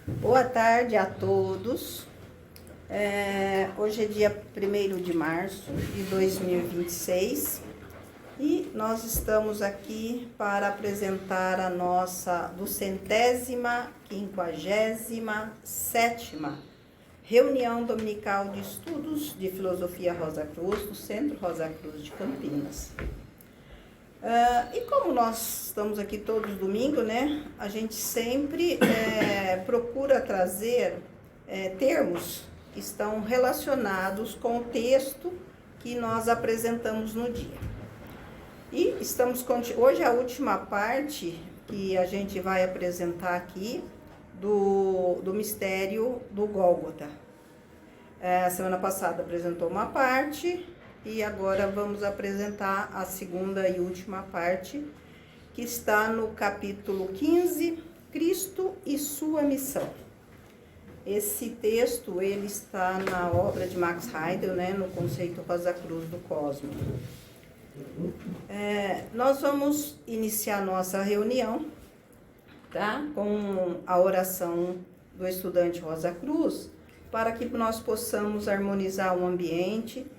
Boa tarde a todos. Hoje é dia 1º de março de 2026 e nós estamos aqui para apresentar a nossa 257ª reunião dominical de estudos de filosofia Rosa Cruz, do Centro Rosa Cruz de Campinas. E como nós estamos aqui todos domingo, né, a gente sempre procura trazer termos que estão relacionados com o texto que nós apresentamos no dia. E hoje é a última parte que a gente vai apresentar aqui do mistério do Gólgota. A semana passada apresentou uma parte e agora vamos apresentar a segunda e última parte, que está no capítulo 15, Cristo e sua missão. Esse texto, ele está na obra de Max Heidel, né, no conceito Rosa Cruz do Cosmo. Nós vamos iniciar nossa reunião, tá, com a oração do estudante Rosa Cruz, para que nós possamos harmonizar o ambiente,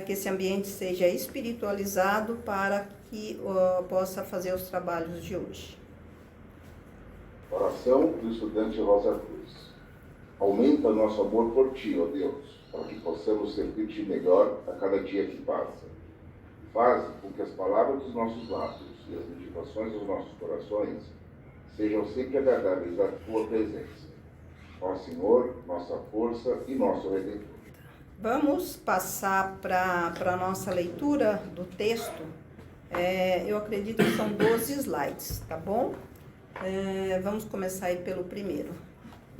que esse ambiente seja espiritualizado para que possa fazer os trabalhos de hoje. Oração do estudante Rosa Cruz. Aumenta nosso amor por Ti, ó Deus, para que possamos servir-te melhor a cada dia que passa. Faze com que as palavras dos nossos lábios e as meditações dos nossos corações sejam sempre agradáveis à Tua presença. Ó Senhor, nossa força e nosso Redentor. Vamos passar para a nossa leitura do texto. Eu acredito que são 12 slides, tá bom? Vamos começar aí pelo primeiro.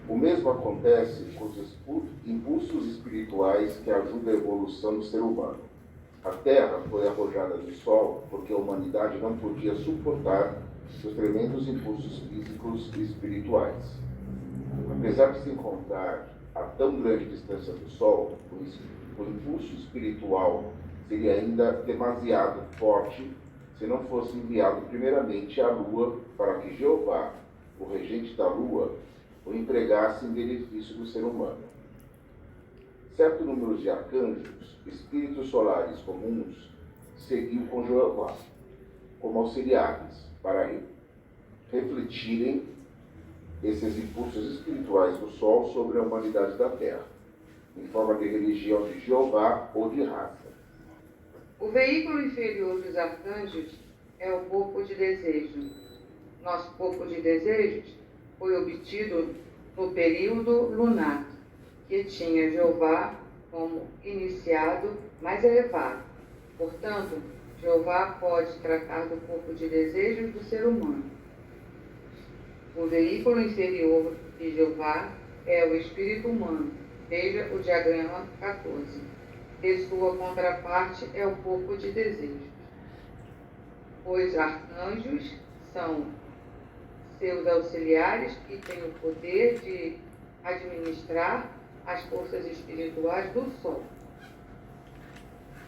O mesmo acontece com os impulsos espirituais que ajudam a evolução do ser humano. A Terra foi arrojada do Sol porque a humanidade não podia suportar os tremendos impulsos físicos e espirituais. Apesar de se encontrar a tão grande distância do Sol, o impulso espiritual seria ainda demasiado forte se não fosse enviado primeiramente à Lua para que Jeová, o regente da Lua, o empregasse em benefício do ser humano. Certo número de arcanjos, espíritos solares comuns, seguiu com Jeová como auxiliares para refletirem esses impulsos espirituais do Sol sobre a humanidade da Terra, em forma de religião de Jeová ou de raça. O veículo inferior dos arcanjos é o corpo de desejo. Nosso corpo de desejos foi obtido no período lunar, que tinha Jeová como iniciado mais elevado. Portanto, Jeová pode tratar do corpo de desejos do ser humano. O veículo inferior de Jeová é o espírito humano. Veja o diagrama 14. E sua contraparte é o corpo de desejos. Os arcanjos são seus auxiliares que têm o poder de administrar as forças espirituais do Sol.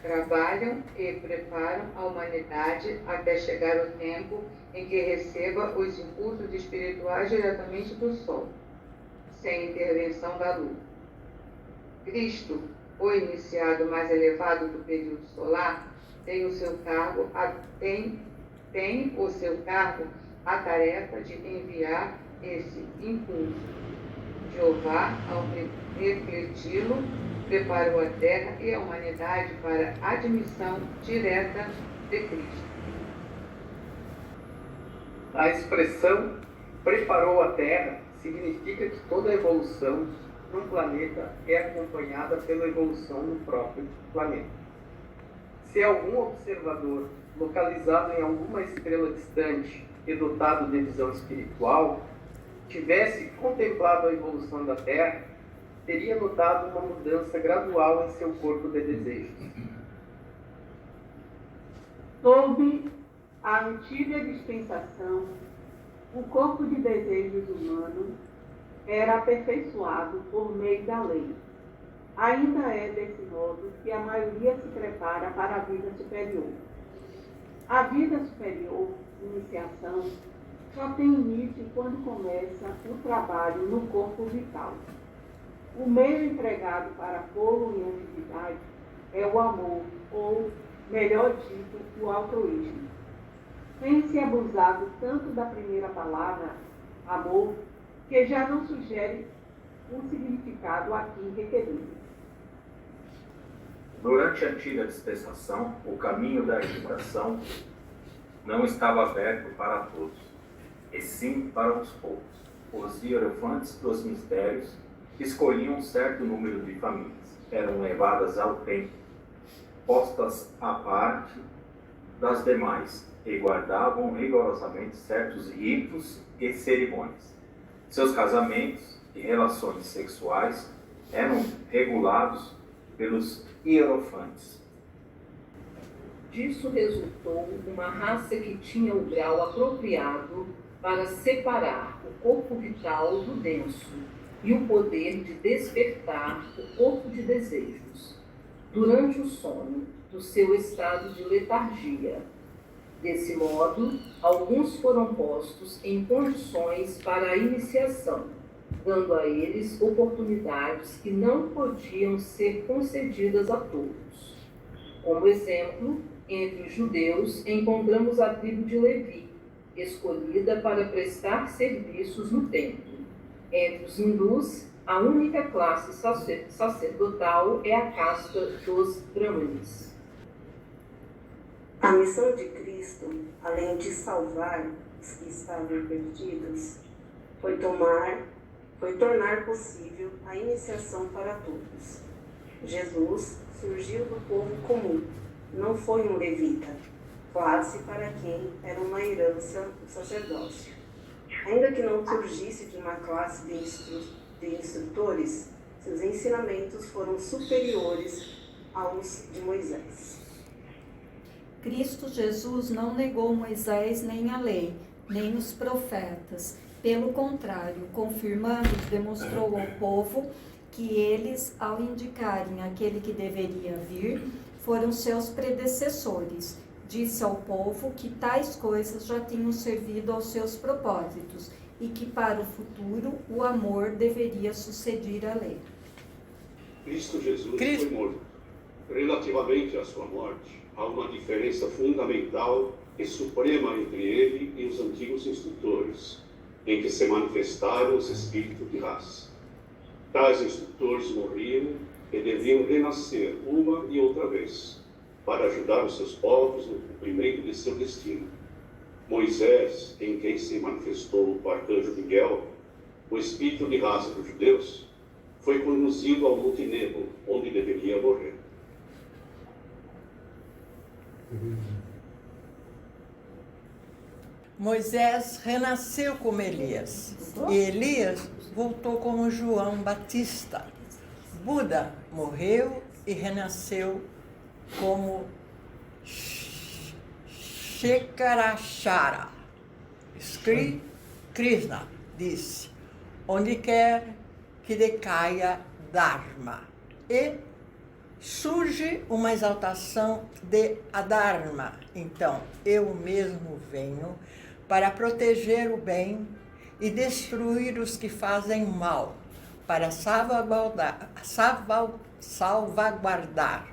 Trabalham e preparam a humanidade até chegar o tempo em que receba os impulsos espirituais diretamente do Sol, sem intervenção da Lua. Cristo, o iniciado mais elevado do período solar, tem o seu cargo a tarefa de enviar esse impulso. Jeová, ao refleti-lo, preparou a Terra e a humanidade para a admissão direta de Cristo. A expressão preparou a Terra significa que toda a evolução num planeta é acompanhada pela evolução no próprio planeta. Se algum observador localizado em alguma estrela distante e dotado de visão espiritual tivesse contemplado a evolução da Terra, teria notado uma mudança gradual em seu corpo de desejos. Sob a antiga dispensação, o corpo de desejos humano era aperfeiçoado por meio da lei. Ainda é desse modo que a maioria se prepara para a vida superior. A vida superior, iniciação, só tem início quando começa o trabalho no corpo vital. O meio empregado para pô-lo em atividade é o amor, ou, melhor dito, o altruísmo. Tem-se abusado tanto da primeira palavra, amor, que já não sugere o significado aqui requerido. Durante a antiga dispensação, o caminho da educação não estava aberto para todos, e sim para os poucos. Os hierofantes dos mistérios escolhiam um certo número de famílias, eram levadas ao templo, postas à parte das demais, e guardavam rigorosamente certos ritos e cerimônias. Seus casamentos e relações sexuais eram regulados pelos hierofantes. Disso resultou uma raça que tinha o grau apropriado para separar o corpo vital do denso e o poder de despertar o corpo de desejos, durante o sono, do seu estado de letargia. Desse modo, alguns foram postos em condições para a iniciação, dando a eles oportunidades que não podiam ser concedidas a todos. Como exemplo, entre os judeus encontramos a tribo de Levi, escolhida para prestar serviços no templo. Entre os hindus, a única classe sacerdotal é a casta dos brahmanes. A missão de Cristo, além de salvar os que estavam perdidos, foi tornar possível a iniciação para todos. Jesus surgiu do povo comum, não foi um levita, classe para quem era uma herança do sacerdócio. Ainda que não surgisse de uma classe de instrutores, seus ensinamentos foram superiores aos de Moisés. Cristo Jesus não negou Moisés nem a lei, nem os profetas. Pelo contrário, confirmando, demonstrou ao povo que eles, ao indicarem aquele que deveria vir, foram seus predecessores. Disse ao povo que tais coisas já tinham servido aos seus propósitos e que para o futuro o amor deveria suceder à lei. Cristo Jesus foi morto. Relativamente à sua morte, há uma diferença fundamental e suprema entre ele e os antigos instrutores, em que se manifestaram os espíritos de raça. Tais instrutores morriam e deviam renascer uma e outra vez, para ajudar os seus povos no cumprimento de seu destino. Moisés, em quem se manifestou o arcanjo Miguel, o espírito de raça dos judeus, foi conduzido ao Monte Nebo, onde deveria morrer. Moisés renasceu como Elias, e Elias voltou como João Batista. Buda morreu e renasceu como Shekarachara. Sri Krishna disse: onde quer que decaia Dharma. E surge uma exaltação de Adharma. Então, eu mesmo venho para proteger o bem e destruir os que fazem mal, para salvaguardar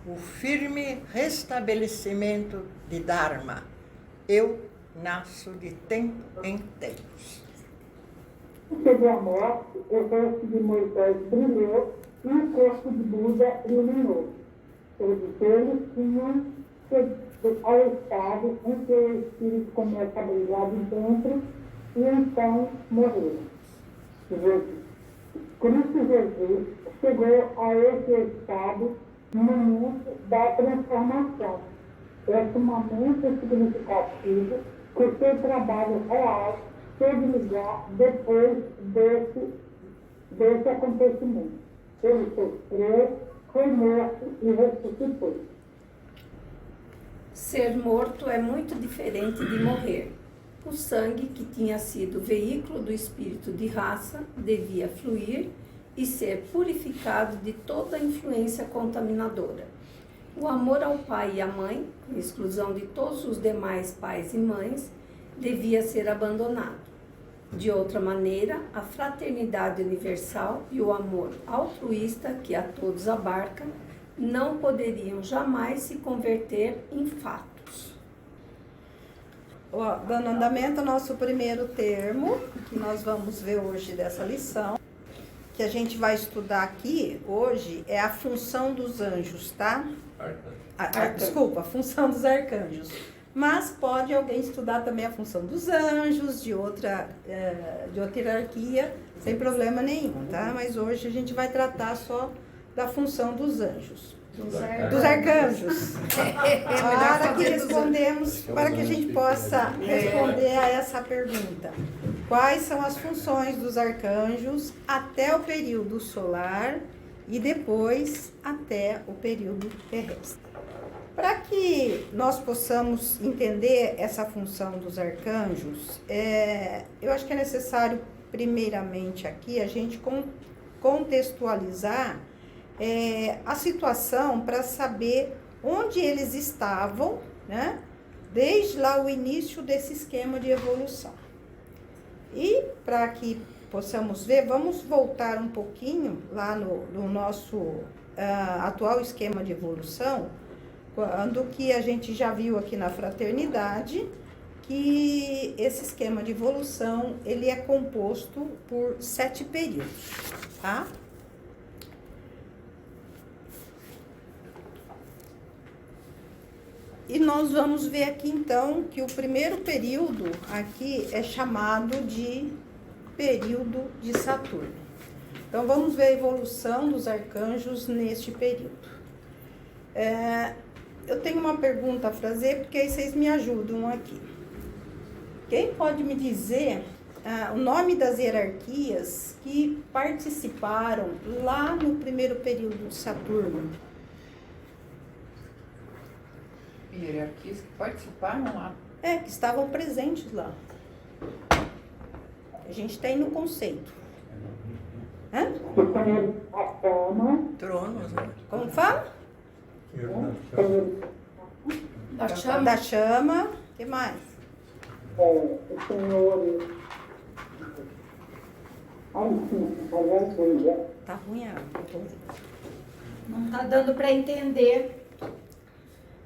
o firme restabelecimento de Dharma. Eu nasço de tempo em tempos. Sobre a morte, o rosto de Moisés brilhou e o corpo de Buda iluminou. Todos eles tinham chegado ao estado em que o espírito começa a brilhar de dentro e então morreram. Cristo Jesus chegou a esse estado no momento da transformação. É sumamente significativo que o seu trabalho real teve lugar depois desse acontecimento. Ele sofreu, foi morto e ressuscitou. Ser morto é muito diferente de morrer. O sangue, que tinha sido veículo do espírito de raça, devia fluir e ser purificado de toda influência contaminadora. O amor ao pai e à mãe, com exclusão de todos os demais pais e mães, devia ser abandonado. De outra maneira, a fraternidade universal e o amor altruísta que a todos abarca não poderiam jamais se converter em fatos. Dando andamento ao nosso primeiro termo, que nós vamos ver hoje dessa lição, que a gente vai estudar aqui hoje, é a função dos anjos, tá? Desculpa, a função dos arcanjos. Mas pode alguém estudar também a função dos anjos, de outra hierarquia, sem problema nenhum, tá? Mas hoje a gente vai tratar só da função dos anjos. Dos arcanjos. Para que respondemos, para que a gente possa responder a essa pergunta. Quais são as funções dos arcanjos até o período solar e depois até o período terrestre? Para que nós possamos entender essa função dos arcanjos, eu acho que é necessário, primeiramente aqui, a gente contextualizar a situação para saber onde eles estavam, né? Desde lá o início desse esquema de evolução. E para que possamos ver, vamos voltar um pouquinho lá no nosso atual esquema de evolução, quando que a gente já viu aqui na fraternidade que esse esquema de evolução ele é composto por 7 períodos, tá? E nós vamos ver aqui então que o primeiro período aqui é chamado de período de Saturno. Então vamos ver a evolução dos arcanjos neste período. Eu tenho uma pergunta a fazer, porque aí vocês me ajudam aqui. Quem pode me dizer o nome das hierarquias que participaram lá no primeiro período de Saturno? Hierarquias que participaram lá? Que estavam presentes lá. A gente tem no conceito. Tronos, né? Como fala? Da chama. Da chama. O que mais? Os senhores. Tá ruim Não tá dando para entender.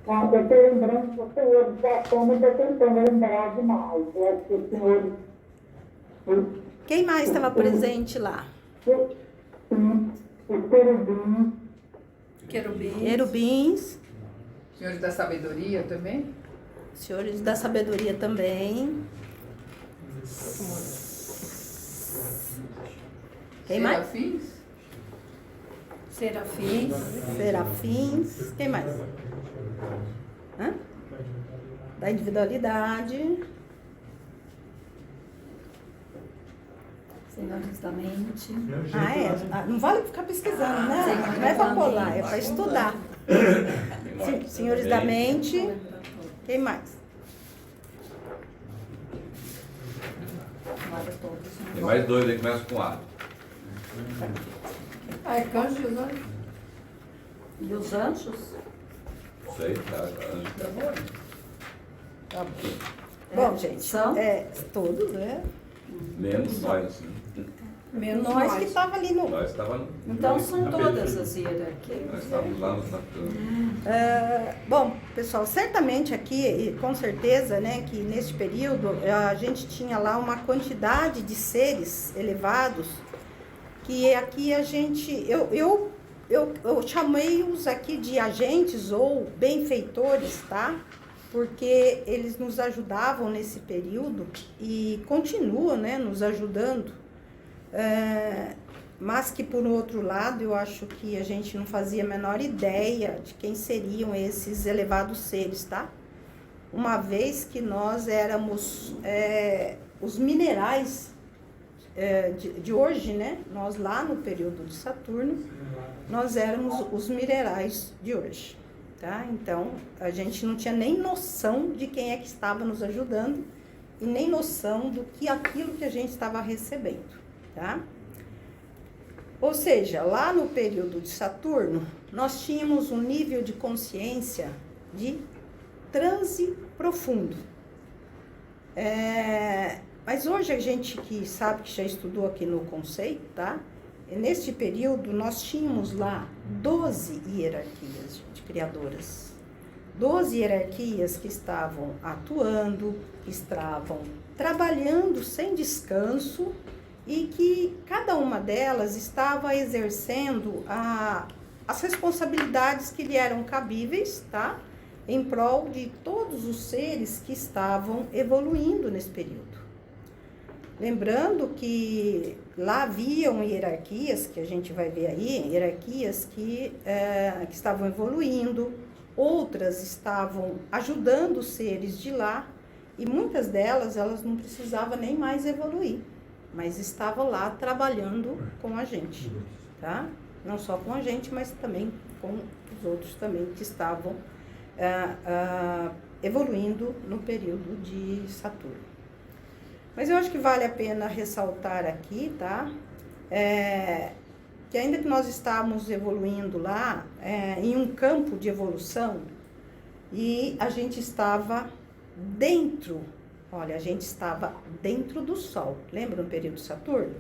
Eu estou lembrando que os senhores da chama, estou tentando lembrar demais. Eu acho que os senhores. Quem mais estava presente lá? Os querubins. Querubins. Senhores da sabedoria também? Senhores da sabedoria também. Quem mais? Serafins. Serafins. Quem mais? Da individualidade. Senhores da mente. Não vale ficar pesquisando, né? Não é para colar, é para estudar. Senhores da mente. Quem mais? Tem mais 2 aí que começam com A. Arcanjos e os anjos. E os anjos? Não sei, anjo. Tá bom, gente, são todos, né? Menos nós, né? Menos nós que estava ali no... Nós estávamos... Então são todas as hierarquias. Nós estávamos lá no Saturno. Bom, pessoal, certamente aqui, e com certeza, né, que neste período a gente tinha lá uma quantidade de seres elevados que aqui a gente... Eu chamei-os aqui de agentes ou benfeitores, tá? Porque eles nos ajudavam nesse período e continuam, né, nos ajudando. Mas que, por outro lado, eu acho que a gente não fazia a menor ideia de quem seriam esses elevados seres, tá? Uma vez que nós éramos os minerais de hoje, né? Nós lá no período de Saturno, nós éramos os minerais de hoje, tá? Então, a gente não tinha nem noção de quem é que estava nos ajudando e nem noção do que aquilo que a gente estava recebendo, tá? Ou seja, lá no período de Saturno, nós tínhamos um nível de consciência de transe profundo. Mas hoje a gente que sabe, que já estudou aqui no conceito, tá? Neste período nós tínhamos lá 12 hierarquias de criadoras. 12 hierarquias que estavam atuando, que estavam trabalhando sem descanso e que cada uma delas estava exercendo as responsabilidades que lhe eram cabíveis, tá? Em prol de todos os seres que estavam evoluindo nesse período. Lembrando que lá haviam hierarquias, que a gente vai ver aí, hierarquias que estavam evoluindo, outras estavam ajudando os seres de lá, e muitas delas, elas não precisavam nem mais evoluir, mas estavam lá trabalhando com a gente, tá? Não só com a gente, mas também com os outros também que estavam evoluindo no período de Saturno. Mas eu acho que vale a pena ressaltar aqui, tá? Que ainda que nós estávamos evoluindo lá, em um campo de evolução, e a gente estava dentro, olha, a gente estava dentro do Sol, lembra no período de Saturno?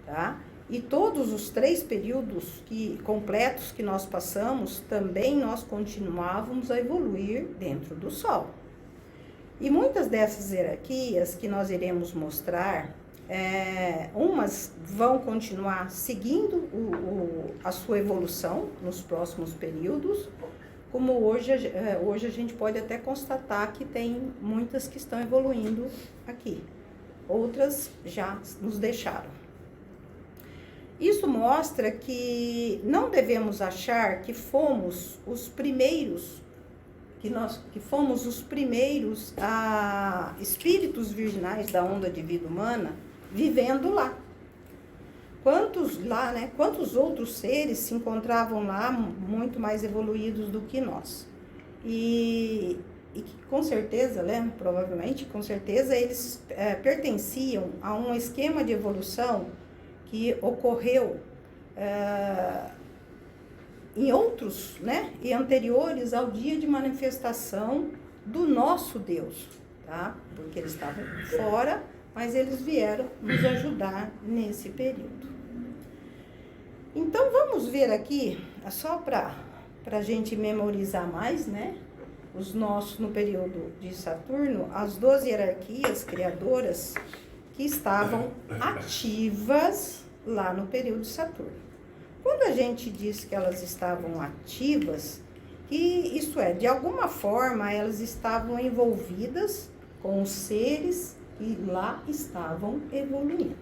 Tá? E todos os 3 períodos completos que nós passamos, também nós continuávamos a evoluir dentro do Sol. E muitas dessas hierarquias que nós iremos mostrar, umas vão continuar seguindo a sua evolução nos próximos períodos, como hoje a gente pode até constatar que tem muitas que estão evoluindo aqui. Outras já nos deixaram. Isso mostra que não devemos achar que fomos os primeiros, espíritos virginais da onda de vida humana vivendo lá. Quantos outros seres se encontravam lá muito mais evoluídos do que nós? E que com certeza, provavelmente, com certeza, eles pertenciam a um esquema de evolução que ocorreu em outros, e anteriores ao dia de manifestação do nosso Deus, tá? Porque eles estavam fora, mas eles vieram nos ajudar nesse período. Então, vamos ver aqui, só para a gente memorizar mais, os nossos, no período de Saturno, as 12 hierarquias criadoras que estavam ativas lá no período de Saturno. Quando a gente diz que elas estavam ativas, que isso de alguma forma elas estavam envolvidas com os seres que lá estavam evoluindo.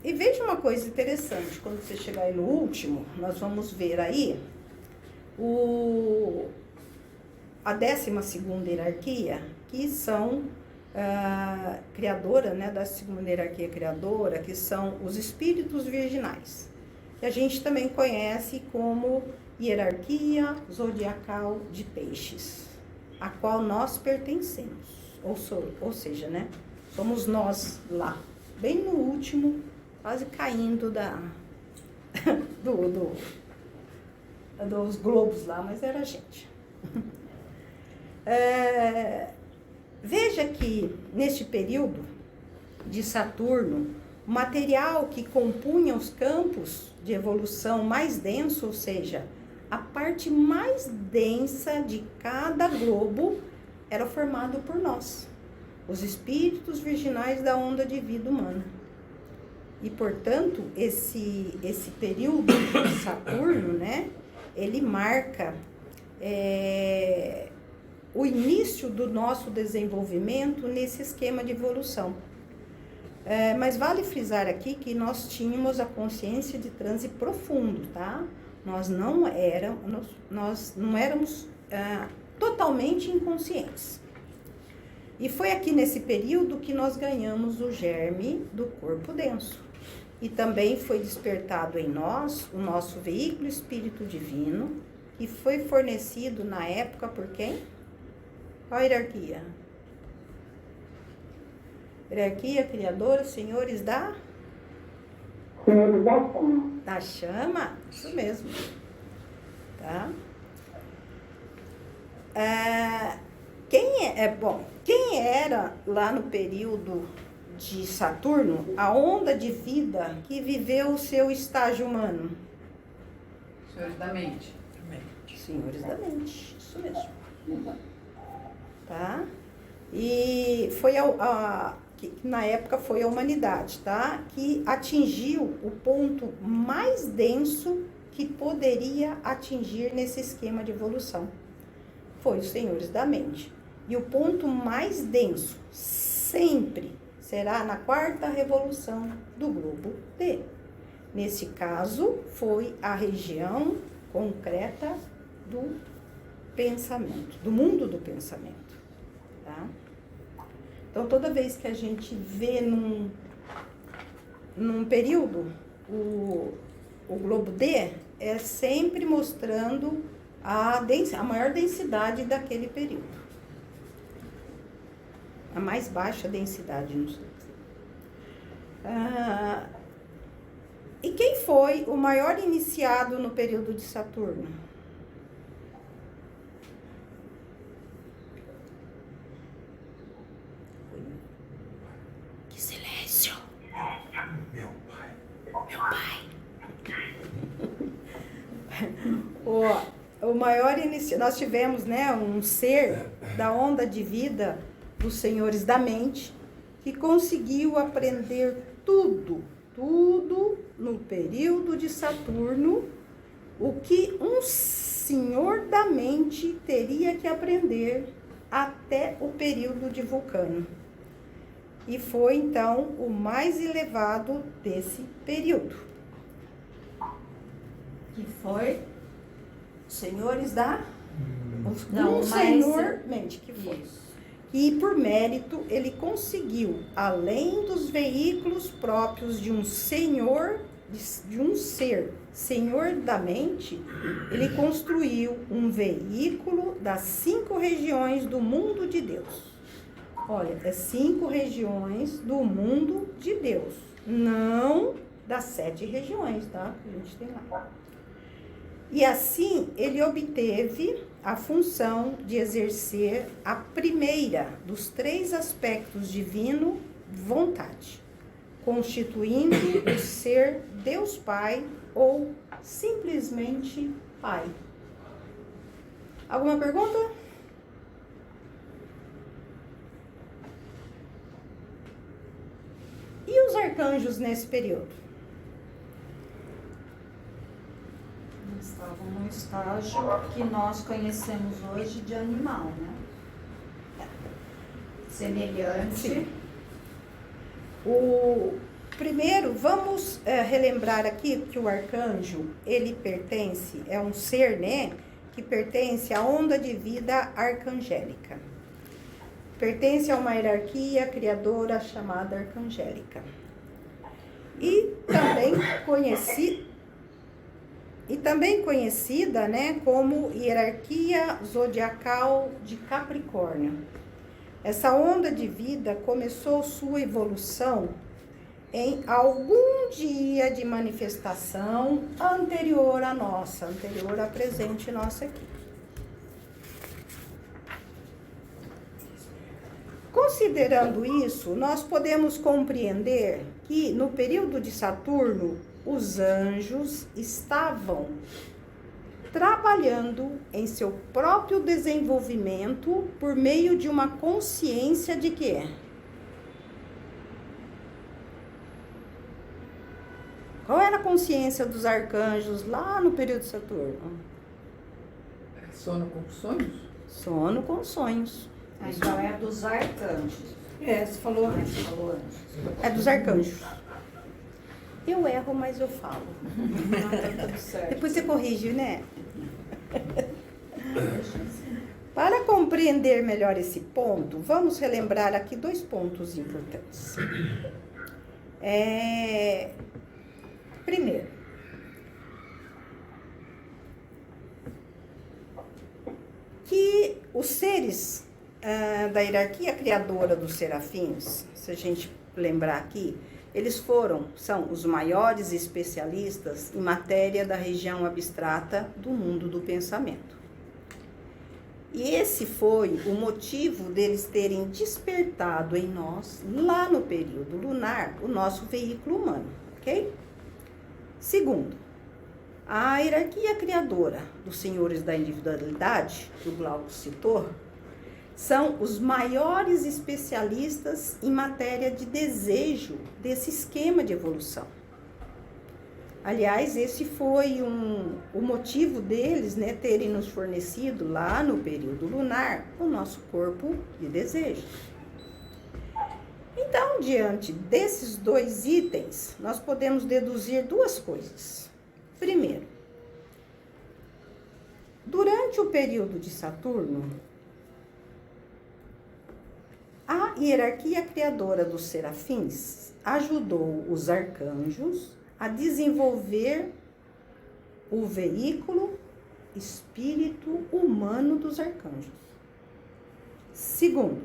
E veja uma coisa interessante, quando você chegar aí no último, nós vamos ver aí a 12ª hierarquia, que são criadora, da 2ª hierarquia criadora, que são os espíritos virginais, que a gente também conhece como hierarquia zodiacal de peixes, a qual nós pertencemos, ou seja, somos nós lá, bem no último, quase caindo dos globos lá, mas era a gente. Veja que neste período de Saturno, o material que compunha os campos de evolução mais denso, ou seja, a parte mais densa de cada globo, era formado por nós, os espíritos virginais da onda de vida humana. E, portanto, esse período de Saturno, ele marca o início do nosso desenvolvimento nesse esquema de evolução. Mas vale frisar aqui que nós tínhamos a consciência de transe profundo, tá? Nós não éramos totalmente inconscientes. E foi aqui nesse período que nós ganhamos o germe do corpo denso. E também foi despertado em nós o nosso veículo espírito divino, que foi fornecido na época por quem? Qual a hierarquia? Hierarquia criadora, senhores da? Senhores da chama. Da chama? Isso mesmo. Tá? quem era lá no período de Saturno a onda de vida que viveu o seu estágio humano? Senhores da mente. Senhores da mente, isso mesmo. Tá? E foi que na época foi a humanidade, tá? Que atingiu o ponto mais denso que poderia atingir nesse esquema de evolução. Foi os senhores da mente. E o ponto mais denso sempre será na quarta revolução do globo D. Nesse caso, foi a região concreta do pensamento, do mundo do pensamento, tá? Então, toda vez que a gente vê num período o globo D, é sempre mostrando a maior densidade daquele período. A mais baixa densidade, não sei. E quem foi o maior iniciado no período de Saturno? Que silêncio! Meu pai. Meu pai. O maior iniciado, nós tivemos, né, um ser da onda de vida dos senhores da mente que conseguiu aprender tudo no período de Saturno, o que um senhor da mente teria que aprender até o período de Vulcano. E foi, então, o mais elevado desse período. Que foi senhores da... Não, senhor mente, que foi. E por mérito ele conseguiu, além dos veículos próprios de um senhor, de um ser, senhor da mente, ele construiu um veículo das 5 regiões do mundo de Deus. Olha, é 5 regiões do mundo de Deus, não das 7 regiões, tá? Que a gente tem lá. E assim ele obteve a função de exercer a primeira dos 3 aspectos divino, vontade, constituindo o ser Deus Pai ou simplesmente Pai. Alguma pergunta? E os arcanjos nesse período? Estavam no estágio que nós conhecemos hoje de animal, né? Semelhante. Sim. O primeiro, vamos relembrar aqui que o arcanjo, ele pertence, é um ser, né, que pertence à onda de vida arcangélica. Pertence a uma hierarquia criadora chamada arcangélica. E também conhecida, né, como hierarquia zodiacal de Capricórnio. Essa onda de vida começou sua evolução em algum dia de manifestação anterior à nossa, anterior à presente nossa aqui. Considerando isso, nós podemos compreender que no período de Saturno, os anjos estavam trabalhando em seu próprio desenvolvimento por meio de uma consciência de quê? Qual era a consciência dos arcanjos lá no período de Saturno? Sono com sonhos? Sono com sonhos. Então é dos arcanjos. Você falou antes. É dos arcanjos. Eu erro, mas eu falo. Tá tudo certo. Depois você corrige, né? Para compreender melhor esse ponto, vamos relembrar aqui 2 pontos importantes. Primeiro, que os seres da hierarquia criadora dos serafins, se a gente lembrar aqui, eles são os maiores especialistas em matéria da região abstrata do mundo do pensamento. E esse foi o motivo deles terem despertado em nós, lá no período lunar, o nosso veículo humano, ok? Segundo, a hierarquia criadora dos senhores da individualidade, que o Glauco citou, são os maiores especialistas em matéria de desejo desse esquema de evolução. Aliás, esse foi o motivo deles, né, terem nos fornecido lá no período lunar o nosso corpo de desejo. Então, diante desses dois itens, nós podemos deduzir duas coisas. Primeiro, durante o período de Saturno, a hierarquia criadora dos serafins ajudou os arcanjos a desenvolver o veículo espírito humano dos arcanjos. Segundo,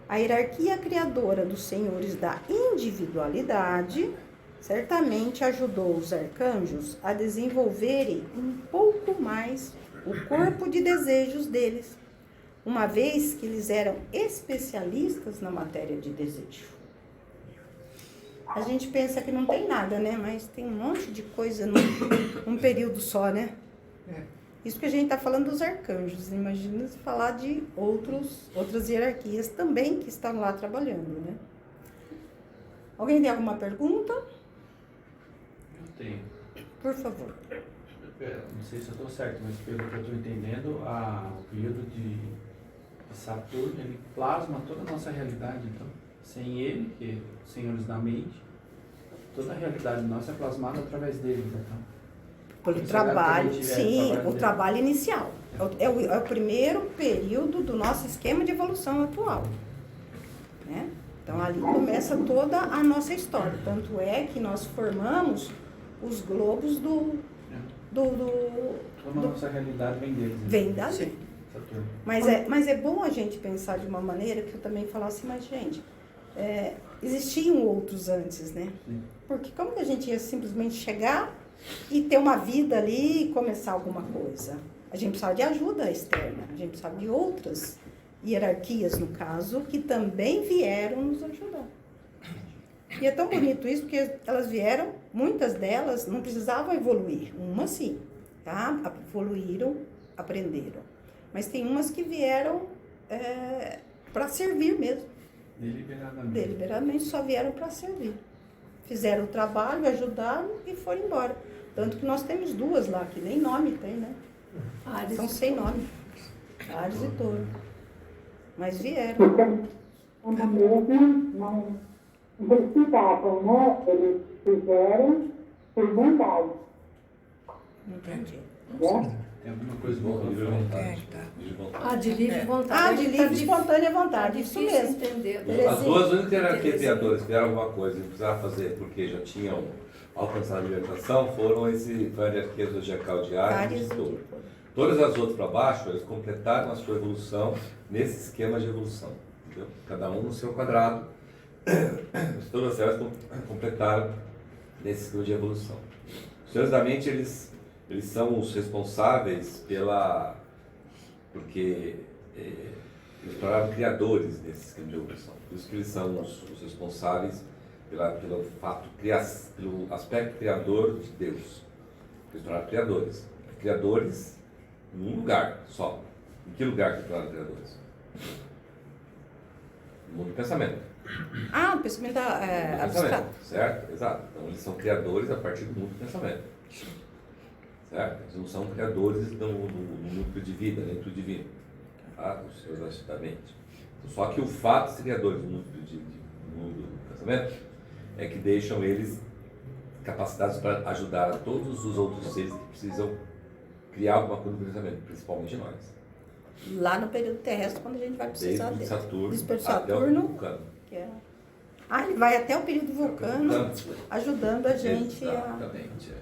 a hierarquia criadora dos senhores da individualidade certamente ajudou os arcanjos a desenvolverem um pouco mais o corpo de desejos deles, uma vez que eles eram especialistas na matéria de desejo. A gente pensa que não tem nada, né? Mas tem um monte de coisa num período só, né? Isso que a gente está falando dos arcanjos. Imagina se falar de outras hierarquias também que estão lá trabalhando, né? Alguém tem alguma pergunta? Eu tenho. Por favor. Não sei se eu estou certo, mas pelo que eu estou entendendo, o período de Saturno, ele plasma toda a nossa realidade, então. Sem ele, que é os senhores da mente, toda a realidade nossa é plasmada através dele, então. Pelo trabalho, sim, o trabalho inicial. É o primeiro período do nosso esquema de evolução atual. Né? Então, ali começa toda a nossa história. Tanto é que nós formamos os globos toda a nossa realidade vem deles. Né? Vem dali. Mas é bom a gente pensar de uma maneira que eu também falasse, mas, gente, existiam outros antes, né? Sim. Porque como que a gente ia simplesmente chegar e ter uma vida ali e começar alguma coisa? A gente precisava de ajuda externa, a gente precisava de outras hierarquias, no caso, que também vieram nos ajudar. E é tão bonito isso, porque elas vieram, muitas delas não precisavam evoluir, umas sim, tá? Evoluíram, aprenderam. Mas tem umas que vieram para servir mesmo. Deliberadamente só vieram para servir. Fizeram o trabalho, ajudaram e foram embora. Tanto que nós temos duas lá, que nem nome tem, né? Ares. São sem nome. Ares e Touro. Mas vieram. Uma mesmo não precisavam, né? Eles fizeram por vontade. Não entendi. Tem alguma coisa boa de livre vontade. De livre vontade. De livre espontânea vontade, isso mesmo. Entender. As duas únicas hierarquias criadoras que fizeram alguma coisa e não precisavam fazer porque já tinham alcançado a libertação foi a hierarquia zodiacal de Ares e de Touro. Todas as outras para baixo, eles completaram a sua evolução nesse esquema de evolução. Entendeu? Cada um no seu quadrado. Todas elas completaram nesse esquema de evolução. Os senhores da mente, eles são os responsáveis porque eles tornaram criadores desse esquema de evolução. Por isso que eles são os responsáveis pelo aspecto criador de Deus. Eles tornaram criadores. Criadores em um lugar só. Em que lugar que tornaram criadores? No mundo do pensamento. O pensamento abstrato. Certo? Exato. Então eles são criadores a partir do mundo do pensamento. Certo? Eles não são criadores no núcleo de vida, dentro do divino. Tá? Os seus da mente. Só que o fato de ser criadores no núcleo do mundo do pensamento é que deixam eles capacitados para ajudar a todos os outros seres que precisam criar alguma coisa no pensamento, principalmente nós. Lá no período terrestre, quando a gente vai precisar dele. Desde Saturno até o Vulcano. Ele vai até o período Vulcano, ajudando a gente Exatamente.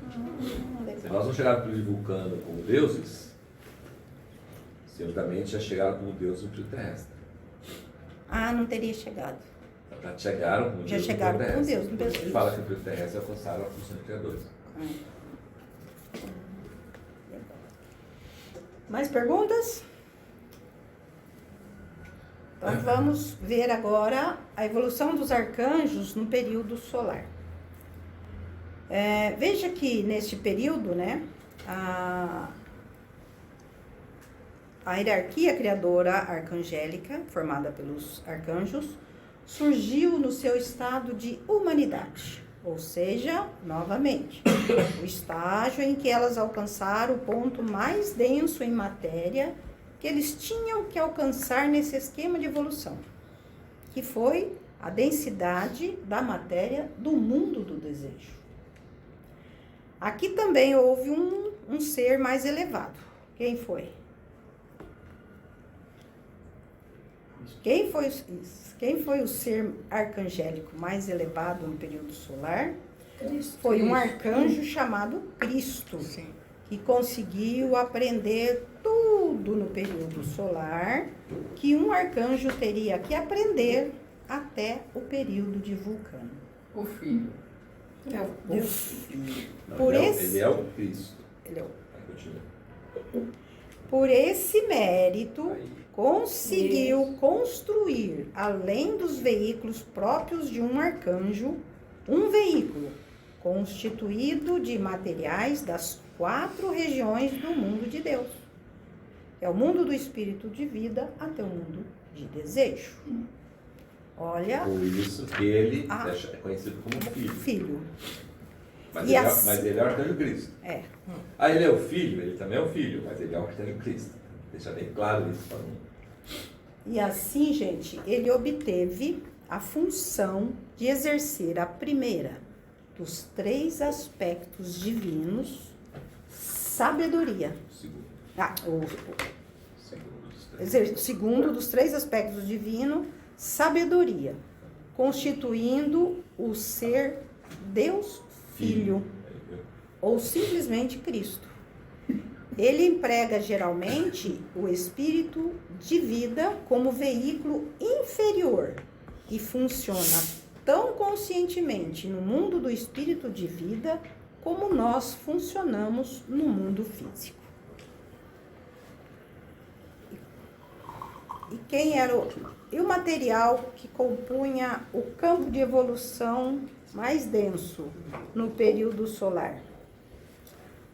Se nós não chegarmos no período Vulcano como deuses, os senhores da mente já chegaram como deuses no período terrestre. Não teria chegado. Já chegaram como Deus no período terrestre. Por isso que fala que no período terrestre alcançaram a função de criadores. Mais perguntas? Então vamos ver agora a evolução dos arcanjos no período solar. Veja que neste período, né, a hierarquia criadora arcangélica, formada pelos arcanjos, surgiu no seu estado de humanidade, ou seja, novamente, o estágio em que elas alcançaram o ponto mais denso em matéria que eles tinham que alcançar nesse esquema de evolução, que foi a densidade da matéria do mundo do desejo. Aqui também houve um ser mais elevado. Quem foi? Quem foi o ser arcangélico mais elevado no período solar? Cristo. Foi um arcanjo chamado Cristo, que conseguiu aprender tudo no período solar, que um arcanjo teria que aprender até o período de Vulcano. O filho. O filho. Não, ele é o Cristo. Ele é o... Continua. Por esse mérito, conseguiu construir, além dos veículos próprios de um arcanjo, um veículo constituído de materiais das 4 regiões do mundo de Deus. É o mundo do espírito de vida até o mundo de desejo. Olha... Por isso que ele é conhecido como filho. Mas ele é o arcanjo Cristo. Ele é o filho, ele também é o filho, mas ele é o arcanjo Cristo. Deixa bem claro isso para mim. E assim, gente, ele obteve a função de exercer a primeira dos 3 aspectos divinos, sabedoria. Segundo dos 3 aspectos divinos, sabedoria, constituindo o ser Deus Filho, ou simplesmente Cristo. Ele emprega geralmente o espírito de vida como veículo inferior e funciona tão conscientemente no mundo do espírito de vida como nós funcionamos no mundo físico. E quem era o material que compunha o campo de evolução mais denso no período solar?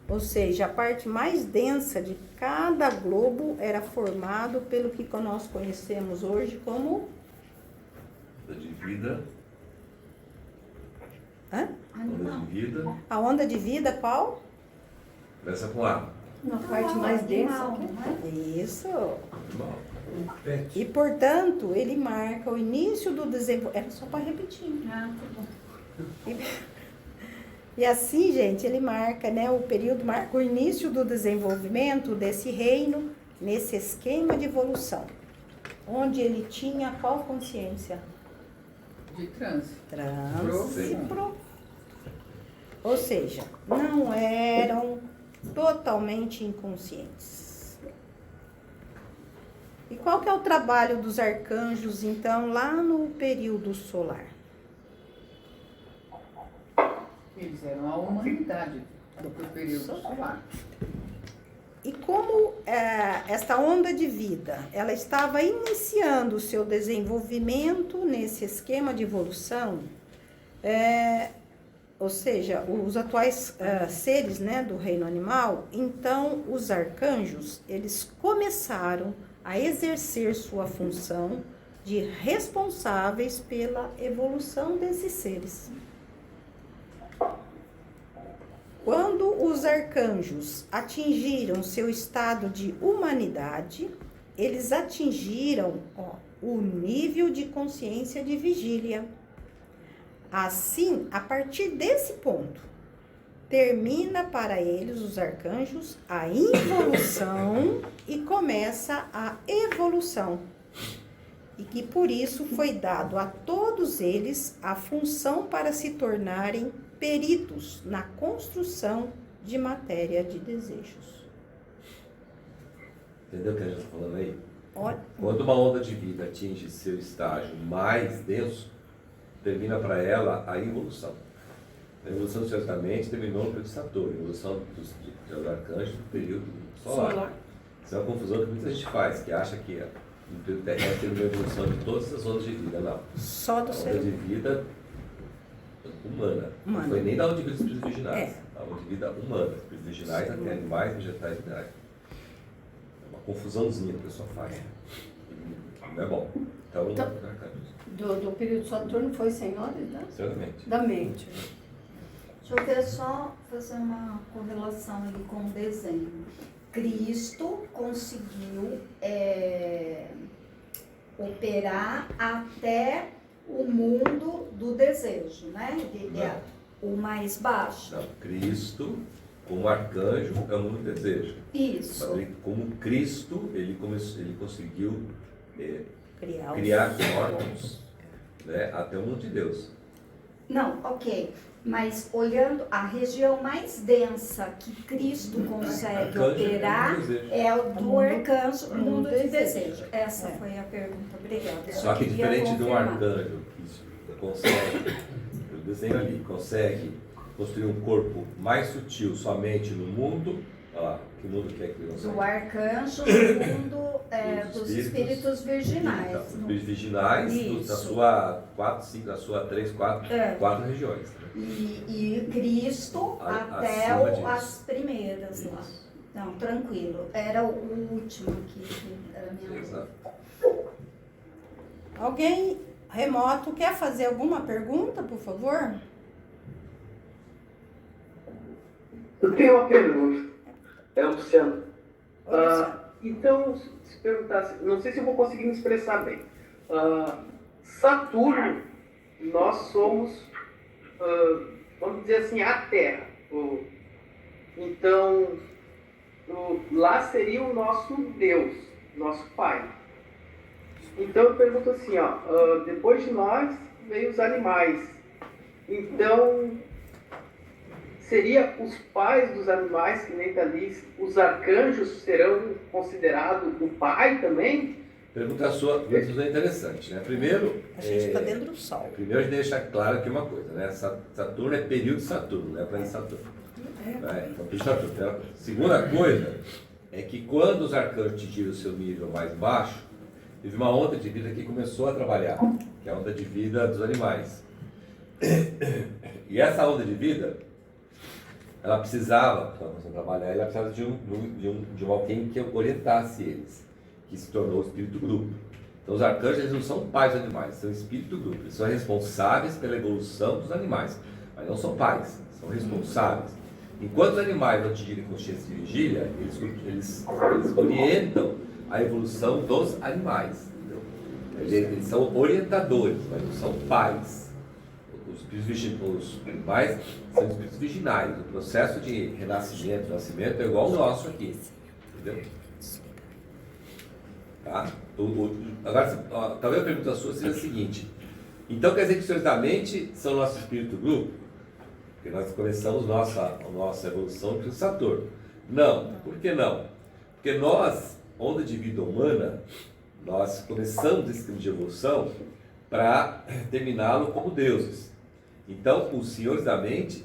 Ou seja, a parte mais densa de cada globo era formado pelo que nós conhecemos hoje como... Onda de vida. Onda de vida. A onda de vida qual? Começa com A. Na parte mais densa. Isso. E, portanto, ele marca o início do desenvolvimento. Era só para repetir. Tá bom. E assim, gente, ele marca, né, o período, marca o início do desenvolvimento desse reino, nesse esquema de evolução, onde ele tinha qual consciência? De transe. Transe. Ou seja, não eram totalmente inconscientes. E qual que é o trabalho dos arcanjos, então, lá no período solar? Eles eram a humanidade do período solar. E como esta onda de vida, ela estava iniciando o seu desenvolvimento nesse esquema de evolução, ou seja, os atuais seres, né, do reino animal, então os arcanjos, eles começaram a exercer sua função de responsáveis pela evolução desses seres. Quando os arcanjos atingiram seu estado de humanidade, eles atingiram o nível de consciência de vigília. Assim, a partir desse ponto, termina para eles, os arcanjos, a involução e começa a evolução. E que por isso foi dado a todos eles a função para se tornarem peritos na construção de matéria de desejos. Entendeu o que a gente está falando aí? Olha. Quando uma onda de vida atinge seu estágio mais denso, termina para ela a evolução. A evolução, certamente, terminou no período de Saturno, a evolução dos arcanjos no período solar. Isso é uma confusão que muita gente faz, que acha que no período terrestre, uma evolução de todas as ondas de vida, não. Só do ser humano. A onda de vida humana. Não foi nem da onda de vida dos espíritos virginais. A onda de vida humana. Espíritos virginais, até animais, vegetais e minerais. É uma confusãozinha que a pessoa faz. Não é bom. Então do período Saturno foi senhores, né? Certamente. Da mente. Deixa eu ver só fazer uma correlação ali com o desenho. Cristo conseguiu operar até o mundo do desejo, né? Ele é o mais baixo. Não, Cristo, como arcanjo, é o mundo do desejo. Isso. Mas ele, como Cristo, ele conseguiu criar órgãos, né, até o mundo de Deus. Não, ok. Mas olhando a região mais densa que Cristo consegue operar é o do arcanjo, o mundo de desejo. Essa foi a pergunta. Obrigada. Só que diferente de um arcanjo, que consegue, eu desenho ali, consegue construir um corpo mais sutil somente no mundo. Olha lá, que mundo que é que ele consegue? Do arcanjo, o mundo dos espíritos virginais. Então, os espíritos virginais, na sua 4, 5, na sua 3, 4 regiões. Né? E Cristo até as primeiras lá. Não, tranquilo. Era o último aqui, era a minha. Exato. Alguém remoto quer fazer alguma pergunta, por favor? Eu tenho uma pergunta. É o Luciano. Então, se perguntasse, não sei se eu vou conseguir me expressar bem. Saturno, nós somos, vamos dizer assim, a Terra. Então, lá seria o nosso Deus, nosso Pai. Então eu pergunto assim, depois de nós veio os animais. Então, seria os pais dos animais, que nem está ali, os arcanjos serão considerados o pai também? Pergunta sua é interessante, né? Primeiro, a gente está dentro do Sol. Primeiro a gente deixa claro aqui uma coisa, né? Saturno é período de Saturno, não é para Saturno. Então, período de Saturno. Segunda coisa é que quando os arcanjos atingiram o seu nível mais baixo, teve uma onda de vida que começou a trabalhar, que é a onda de vida dos animais. E essa onda de vida, ela precisava, para trabalhar, ela precisava de alguém que orientasse eles, que se tornou o espírito grupo. Então os arcanjos, eles não são pais dos animais, são espírito grupo. Eles são responsáveis pela evolução dos animais, mas não são pais, são responsáveis. Enquanto os animais não atingirem consciência de vigília, eles orientam a evolução dos animais. Eles são orientadores, mas não são pais. Os animais são espíritos virginais. O processo de renascimento, nascimento é igual ao nosso aqui. Entendeu? Tá? Agora, talvez a pergunta sua seja a seguinte: então quer dizer que os senhores da mente são nosso espírito grupo? Porque nós começamos a nossa evolução com Saturno. Não. Por que não? Porque nós, onda de vida humana, nós começamos esse caminho de evolução para terminá-lo como deuses. Então, os senhores da mente,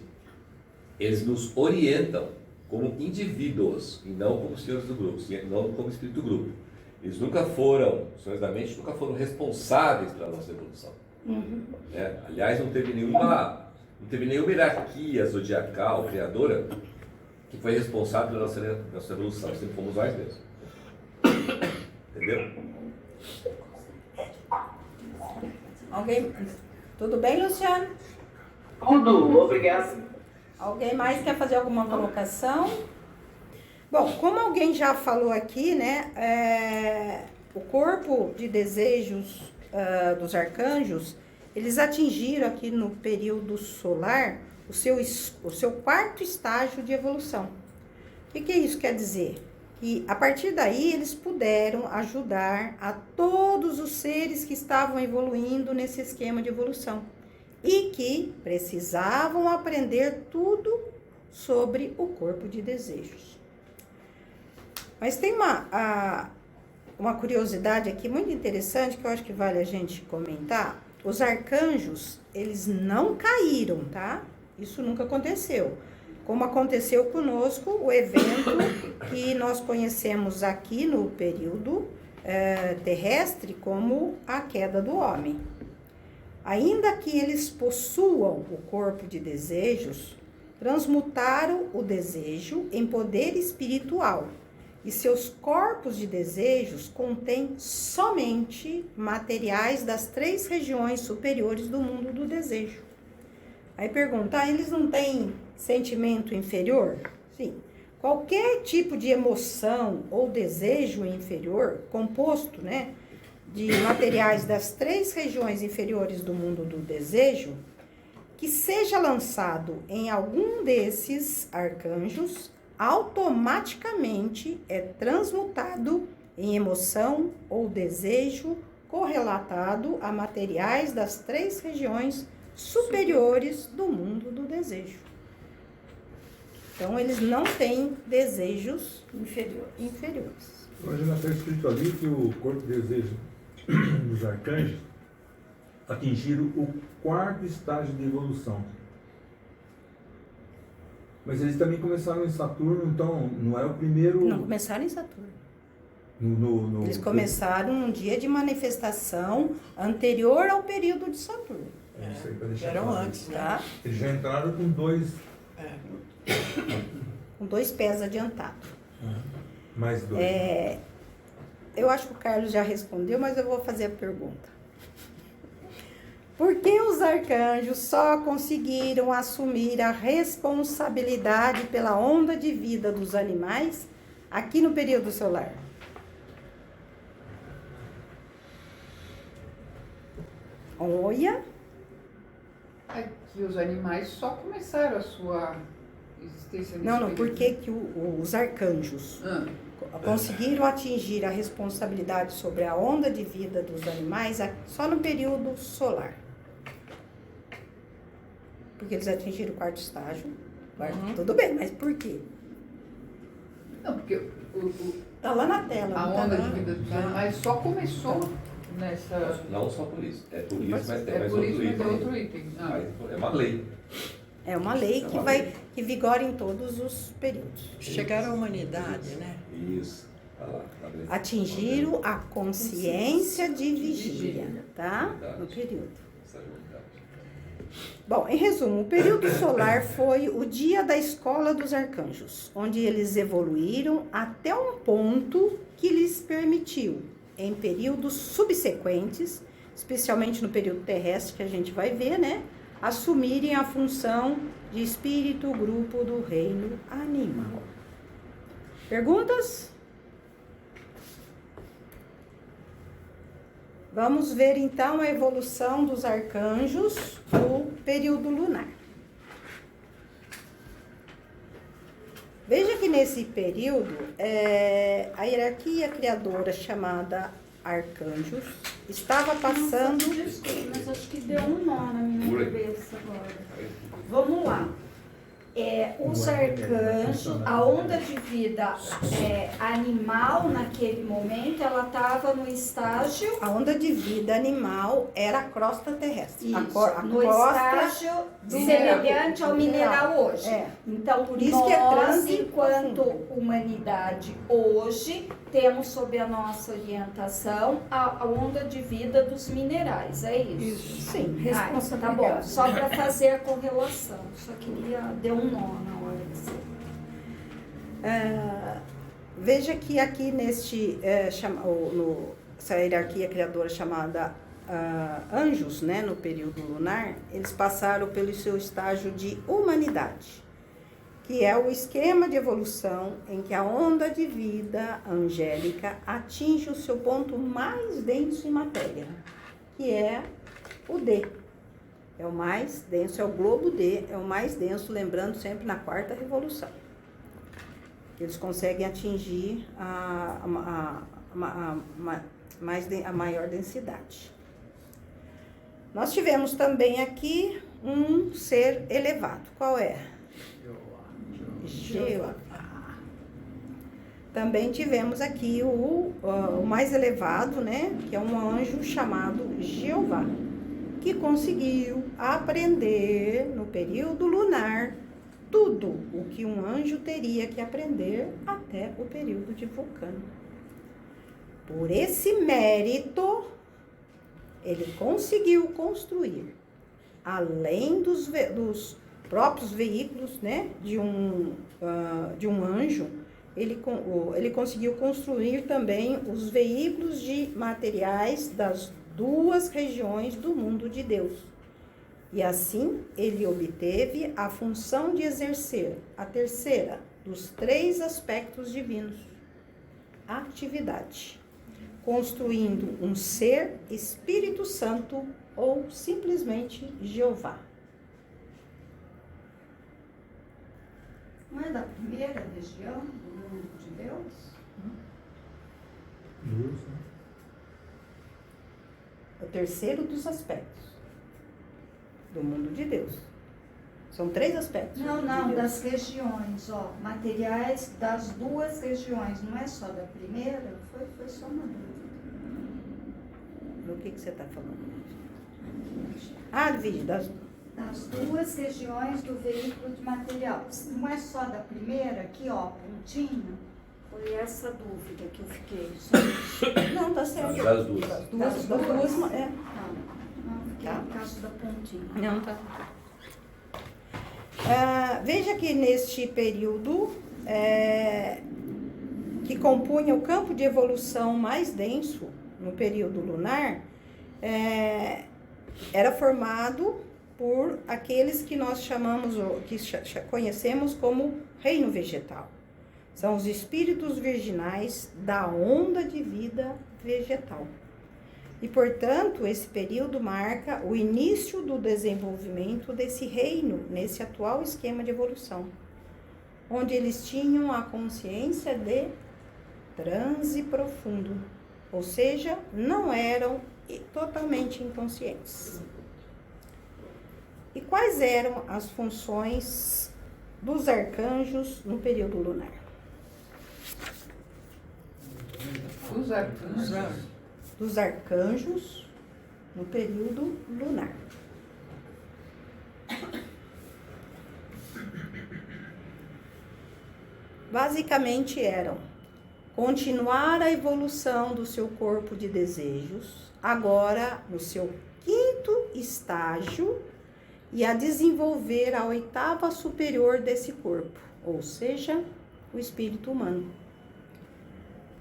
eles nos orientam como indivíduos e não como senhores do grupo, não como espírito do grupo. Eles nunca foram, os senhores da mente nunca foram responsáveis pela nossa evolução. Aliás, não teve nenhuma hierarquia zodiacal, criadora, que foi responsável pela nossa evolução. Sempre fomos nós mesmos. Entendeu? Alguém? Tudo bem, Luciano? Tudo, obrigado. Alguém mais quer fazer alguma colocação? Bom, como alguém já falou aqui, né, o corpo de desejos dos arcanjos, eles atingiram aqui no período solar o seu quarto estágio de evolução. O que isso quer dizer? Que a partir daí eles puderam ajudar a todos os seres que estavam evoluindo nesse esquema de evolução e que precisavam aprender tudo sobre o corpo de desejos. Mas tem uma curiosidade aqui muito interessante que eu acho que vale a gente comentar. Os arcanjos, eles não caíram, tá? Isso nunca aconteceu. Como aconteceu conosco, o evento que nós conhecemos aqui no período terrestre como a queda do homem. Ainda que eles possuam o corpo de desejos, transmutaram o desejo em poder espiritual, e seus corpos de desejos contêm somente materiais das 3 regiões superiores do mundo do desejo. Aí pergunta, eles não têm sentimento inferior? Sim. Qualquer tipo de emoção ou desejo inferior, composto, né, de materiais das 3 regiões inferiores do mundo do desejo, que seja lançado em algum desses arcanjos, automaticamente é transmutado em emoção ou desejo correlatado a materiais das 3 regiões superiores do mundo do desejo. Então, eles não têm desejos inferiores. Imagina, está escrito ali que o corpo de desejo dos arcanjos atingiram o 4º estágio de evolução. Mas eles também começaram em Saturno, então não é o primeiro... Não começaram em Saturno. Eles começaram num dia de manifestação anterior ao período de Saturno. Isso aí, para deixar Eram claro. antes, tá? Eles já entraram com 2... Com 2 pés adiantados. Mais 2. Eu acho que o Carlos já respondeu, mas eu vou fazer a pergunta. Por que os arcanjos só conseguiram assumir a responsabilidade pela onda de vida dos animais aqui no período solar? Olha. É que os animais só começaram a sua existência nesse Não, por período. que os arcanjos conseguiram atingir a responsabilidade sobre a onda de vida dos animais só no período solar? Porque eles atingiram o 4º estágio. Tudo bem, mas por quê? Não, porque tá lá na tela. A tá onda lá. de vida dos animais só começou nessa... Não só por isso. É por isso, mas tem É mais por outro isso, mas item. é outro item. É uma lei. É uma lei que vigora em todos os períodos. Chegaram à humanidade, né? Isso. Atingiram a consciência de vigília, tá? No período. Bom, em resumo, o período solar foi o dia da escola dos arcanjos, onde eles evoluíram até um ponto que lhes permitiu, em períodos subsequentes, especialmente no período terrestre, que a gente vai ver, né? Assumirem a função de espírito grupo do reino animal. Perguntas? Vamos ver então a evolução dos arcanjos no período lunar. Veja que nesse período, a hierarquia criadora chamada arcanjos estava passando... Nossa, desculpa, mas acho que deu um nó na minha cabeça agora. Vamos lá. Os arcanjos, a onda de vida animal naquele momento, ela estava no estágio... A onda de vida animal era a crosta terrestre. Isso, no crosta estágio semelhante ao mineral hoje. Então, por isso nós, que é trânsito enquanto humanidade, hoje, temos sob a nossa orientação a onda de vida dos minerais, é isso? Sim. Tá bom, só para fazer a correlação, só queria deu um nó na hora de ser. Veja que aqui essa hierarquia criadora chamada anjos, né, no período lunar, eles passaram pelo seu estágio de humanidade, que é o esquema de evolução em que a onda de vida angélica atinge o seu ponto mais denso em matéria, que é o D. É o mais denso, é o globo D, é o mais denso, lembrando sempre na 4ª revolução. Eles conseguem atingir a maior densidade. Nós tivemos também aqui um ser elevado. Qual é? Jeová. Também tivemos aqui o mais elevado, né? Que é um anjo chamado Jeová, que conseguiu aprender no período lunar tudo o que um anjo teria que aprender até o período de Vulcano. Por esse mérito, ele conseguiu construir, além dos próprios veículos, né, de um anjo, ele conseguiu construir também os veículos de materiais das duas regiões do mundo de Deus. E assim, ele obteve a função de exercer a terceira dos 3 aspectos divinos, a atividade, construindo um ser Espírito Santo ou simplesmente Jeová. Não é da primeira região do mundo de Deus? O terceiro dos aspectos do mundo de Deus. São 3 aspectos. Não, das regiões, ó. Materiais das 2 regiões, não é só da primeira? Foi só uma dúvida. Do que você está falando? Ah, vídeo das 2 regiões do veículo de material. Não é só da primeira, aqui, ó, pontinho? Foi essa dúvida que eu fiquei. Não, tá certo. Das duas. Das duas, é. Não, fiquei no caso da pontinha. Não, tá. Veja que neste período que compunha o campo de evolução mais denso, no período lunar, era formado por aqueles que nós conhecemos como reino vegetal. São os espíritos virginais da onda de vida vegetal. E, portanto, esse período marca o início do desenvolvimento desse reino nesse atual esquema de evolução, onde eles tinham a consciência de transe profundo, ou seja, não eram totalmente inconscientes. E quais eram as funções dos arcanjos no período lunar? Os arcanjos? Dos arcanjos no período lunar. Basicamente eram continuar a evolução do seu corpo de desejos, agora no seu 5º estágio, e a desenvolver a 8ª superior desse corpo, ou seja, o espírito humano.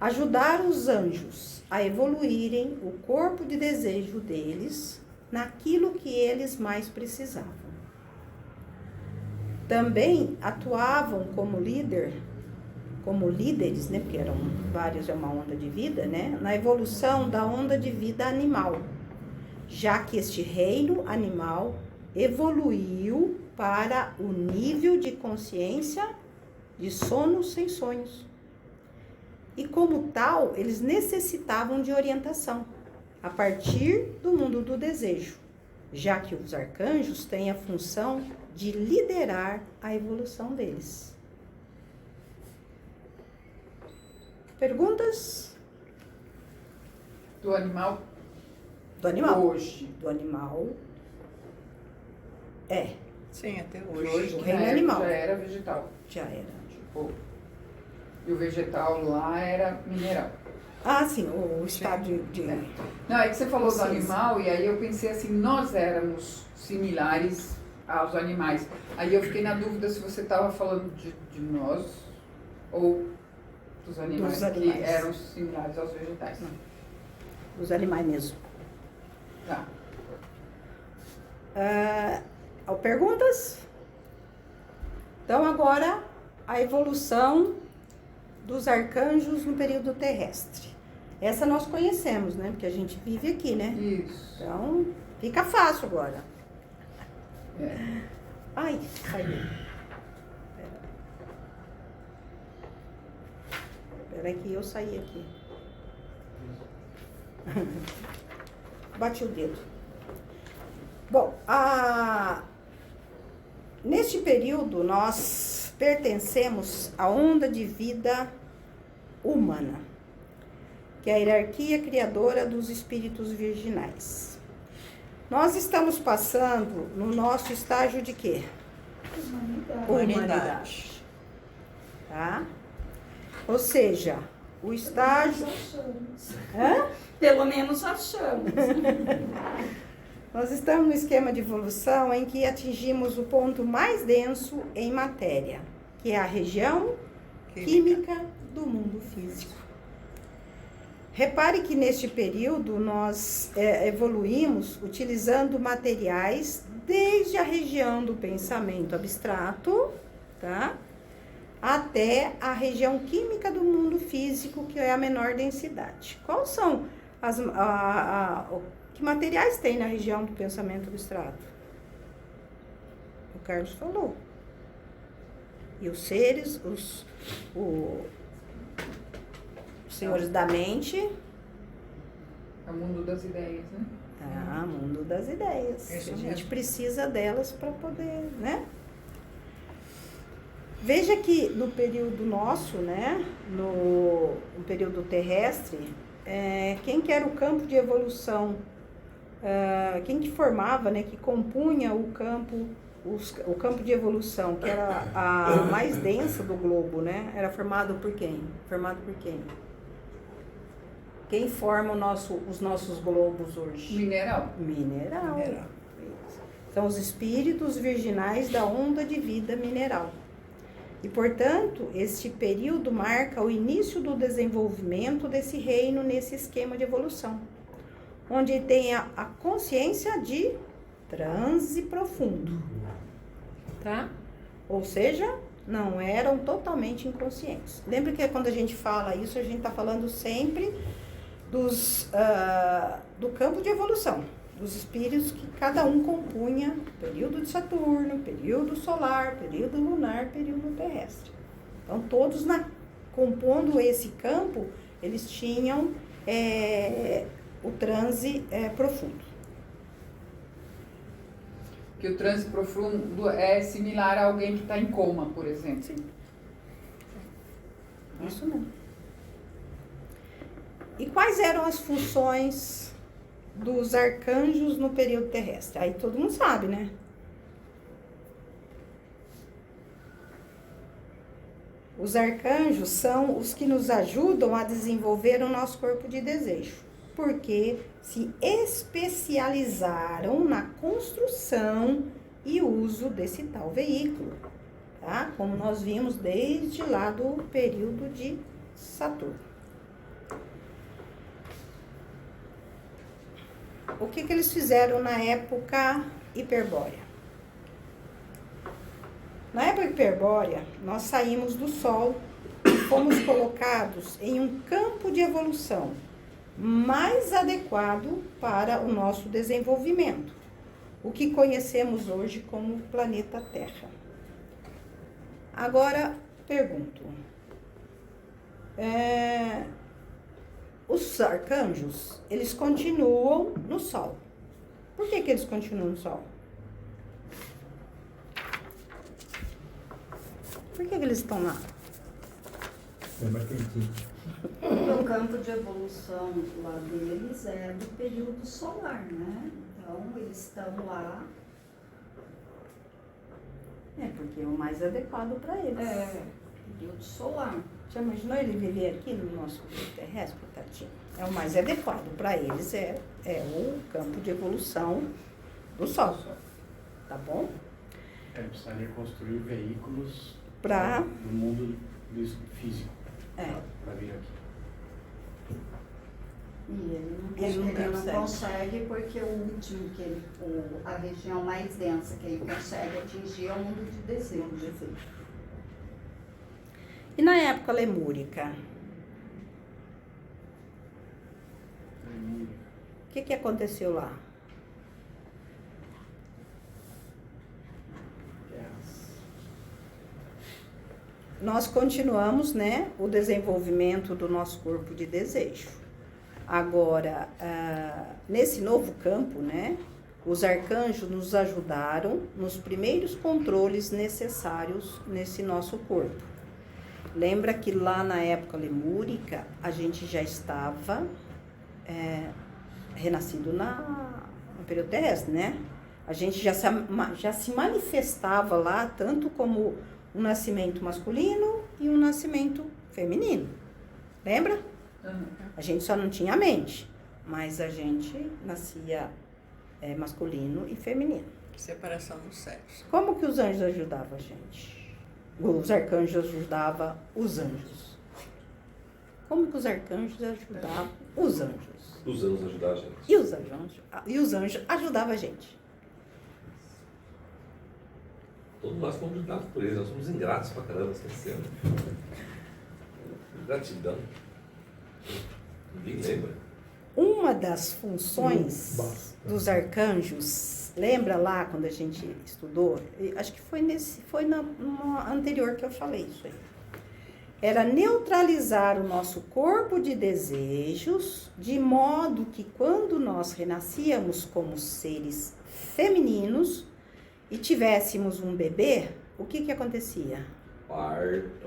Ajudar os anjos a evoluírem o corpo de desejo deles naquilo que eles mais precisavam. Também atuavam como líderes, né, porque eram vários, é uma onda de vida, né, na evolução da onda de vida animal, já que este reino animal evoluiu para o nível de consciência de sono sem sonhos. E como tal, eles necessitavam de orientação a partir do mundo do desejo, já que os arcanjos têm a função de liderar a evolução deles. Perguntas? Do animal? Do animal. Hoje. Do animal. Sim, até hoje. O reino animal. Já era vegetal. Já era. Tipo, e o vegetal lá era mineral. Ah, sim, o estado de... Não, é que você falou do animal e aí eu pensei assim, nós éramos similares aos animais. Aí eu fiquei na dúvida se você estava falando de nós ou dos animais, que eram similares aos vegetais. Não. Dos animais mesmo. Tá. Perguntas? Então, agora, a evolução dos arcanjos no período terrestre. Essa nós conhecemos, né? Porque a gente vive aqui, né? Isso. Então, fica fácil agora. Ai, saiu. Espera que eu saí aqui. Bati o dedo. Bom, neste período nós pertencemos à onda de vida humana, que é a hierarquia criadora dos espíritos virginais. Nós estamos passando no nosso estágio de quê? Humanidade. Tá? Ou seja, o estágio... Hã? Pelo menos achamos. Nós estamos no esquema de evolução em que atingimos o ponto mais denso em matéria, que é a região química do mundo físico. Repare que neste período nós evoluímos utilizando materiais desde a região do pensamento abstrato, tá? Até a região química do mundo físico, que é a menor densidade. Quais são que materiais tem na região do pensamento abstrato? O Carlos falou. E os seres, os senhores da mente. É o mundo das ideias, né? Ah, mundo das ideias. A gente precisa delas para poder, né? Veja que no período nosso, né? No período terrestre, quem que era o campo de evolução? Quem que formava, né? Que compunha o campo de evolução, que era a mais densa do globo, né? Era formado por quem? Quem forma os nossos globos hoje? Mineral. São os espíritos virginais da onda de vida mineral. E, portanto, este período marca o início do desenvolvimento desse reino nesse esquema de evolução, onde tem a consciência de transe profundo, tá? Ou seja, não eram totalmente inconscientes. Lembra que quando a gente fala isso, a gente está falando sempre do campo de evolução, dos espíritos que cada um compunha período de Saturno, período solar, período lunar, período terrestre. Então, todos compondo esse campo, eles tinham o transe profundo. Que o transe profundo é similar a alguém que está em coma, por exemplo. Sim. Isso mesmo. E quais eram as funções dos arcanjos no período terrestre? Aí todo mundo sabe, né? Os arcanjos são os que nos ajudam a desenvolver o nosso corpo de desejo, porque se especializaram na construção e uso desse tal veículo, tá? Como nós vimos desde lá do período de Saturno. O que eles fizeram na época hiperbórea? Na época hiperbórea, nós saímos do Sol e fomos colocados em um campo de evolução mais adequado para o nosso desenvolvimento, o que conhecemos hoje como planeta Terra. Agora, pergunto, os arcanjos, eles continuam no Sol. Por que eles continuam no Sol? Por que eles estão lá? É mais quentinho. O campo de evolução lá deles é do período solar, né? Então, eles estão lá. Porque é o mais adequado para eles. Período solar. Já imaginou ele viver aqui no nosso globo terrestre, Tatinho? É o mais adequado para eles, é o campo de evolução do Sol. Tá bom? Precisaria construir veículos do mundo físico. Para vir aqui. E ele não consegue porque o último, a região mais densa que ele consegue atingir é o mundo de desejo. E na época lemúrica? O que aconteceu lá? Nós continuamos, né, o desenvolvimento do nosso corpo de desejo. Agora, nesse novo campo, né, os arcanjos nos ajudaram nos primeiros controles necessários nesse nosso corpo. Lembra que lá na época lemúrica, a gente já estava renascido no período terrestre, né? A gente já se manifestava lá, tanto como um nascimento masculino e um nascimento feminino. Lembra? A gente só não tinha mente, mas a gente nascia masculino e feminino. Separação dos sexos. Como que os anjos ajudavam a gente? Os arcanjos ajudavam os anjos. Como que os arcanjos ajudavam os anjos? Os anjos ajudavam a gente. E os anjos ajudavam a gente. Todos nós fomos ajudados por eles, nós somos ingratos pra caramba, esquecendo. Gratidão. Ninguém lembra. Uma das funções dos arcanjos, lembra lá quando a gente estudou? Acho que foi na anterior que eu falei isso aí. Era neutralizar o nosso corpo de desejos, de modo que quando nós renascíamos como seres femininos e tivéssemos um bebê, o que acontecia? Parto.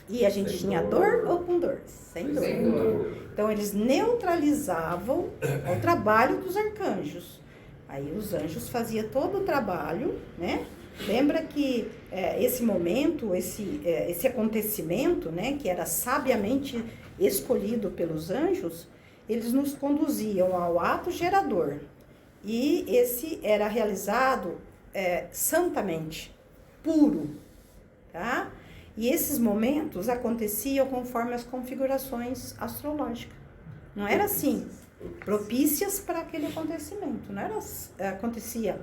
E a gente tinha dor ou com dor? Sem dor. Então eles neutralizavam o trabalho dos arcanjos. Aí os anjos faziam todo o trabalho, né? Lembra que esse momento, esse acontecimento, né, que era sabiamente escolhido pelos anjos, eles nos conduziam ao ato gerador. E esse era realizado santamente, puro, tá? E esses momentos aconteciam conforme as configurações astrológicas. Não era assim, propícias para aquele acontecimento. Não era, acontecia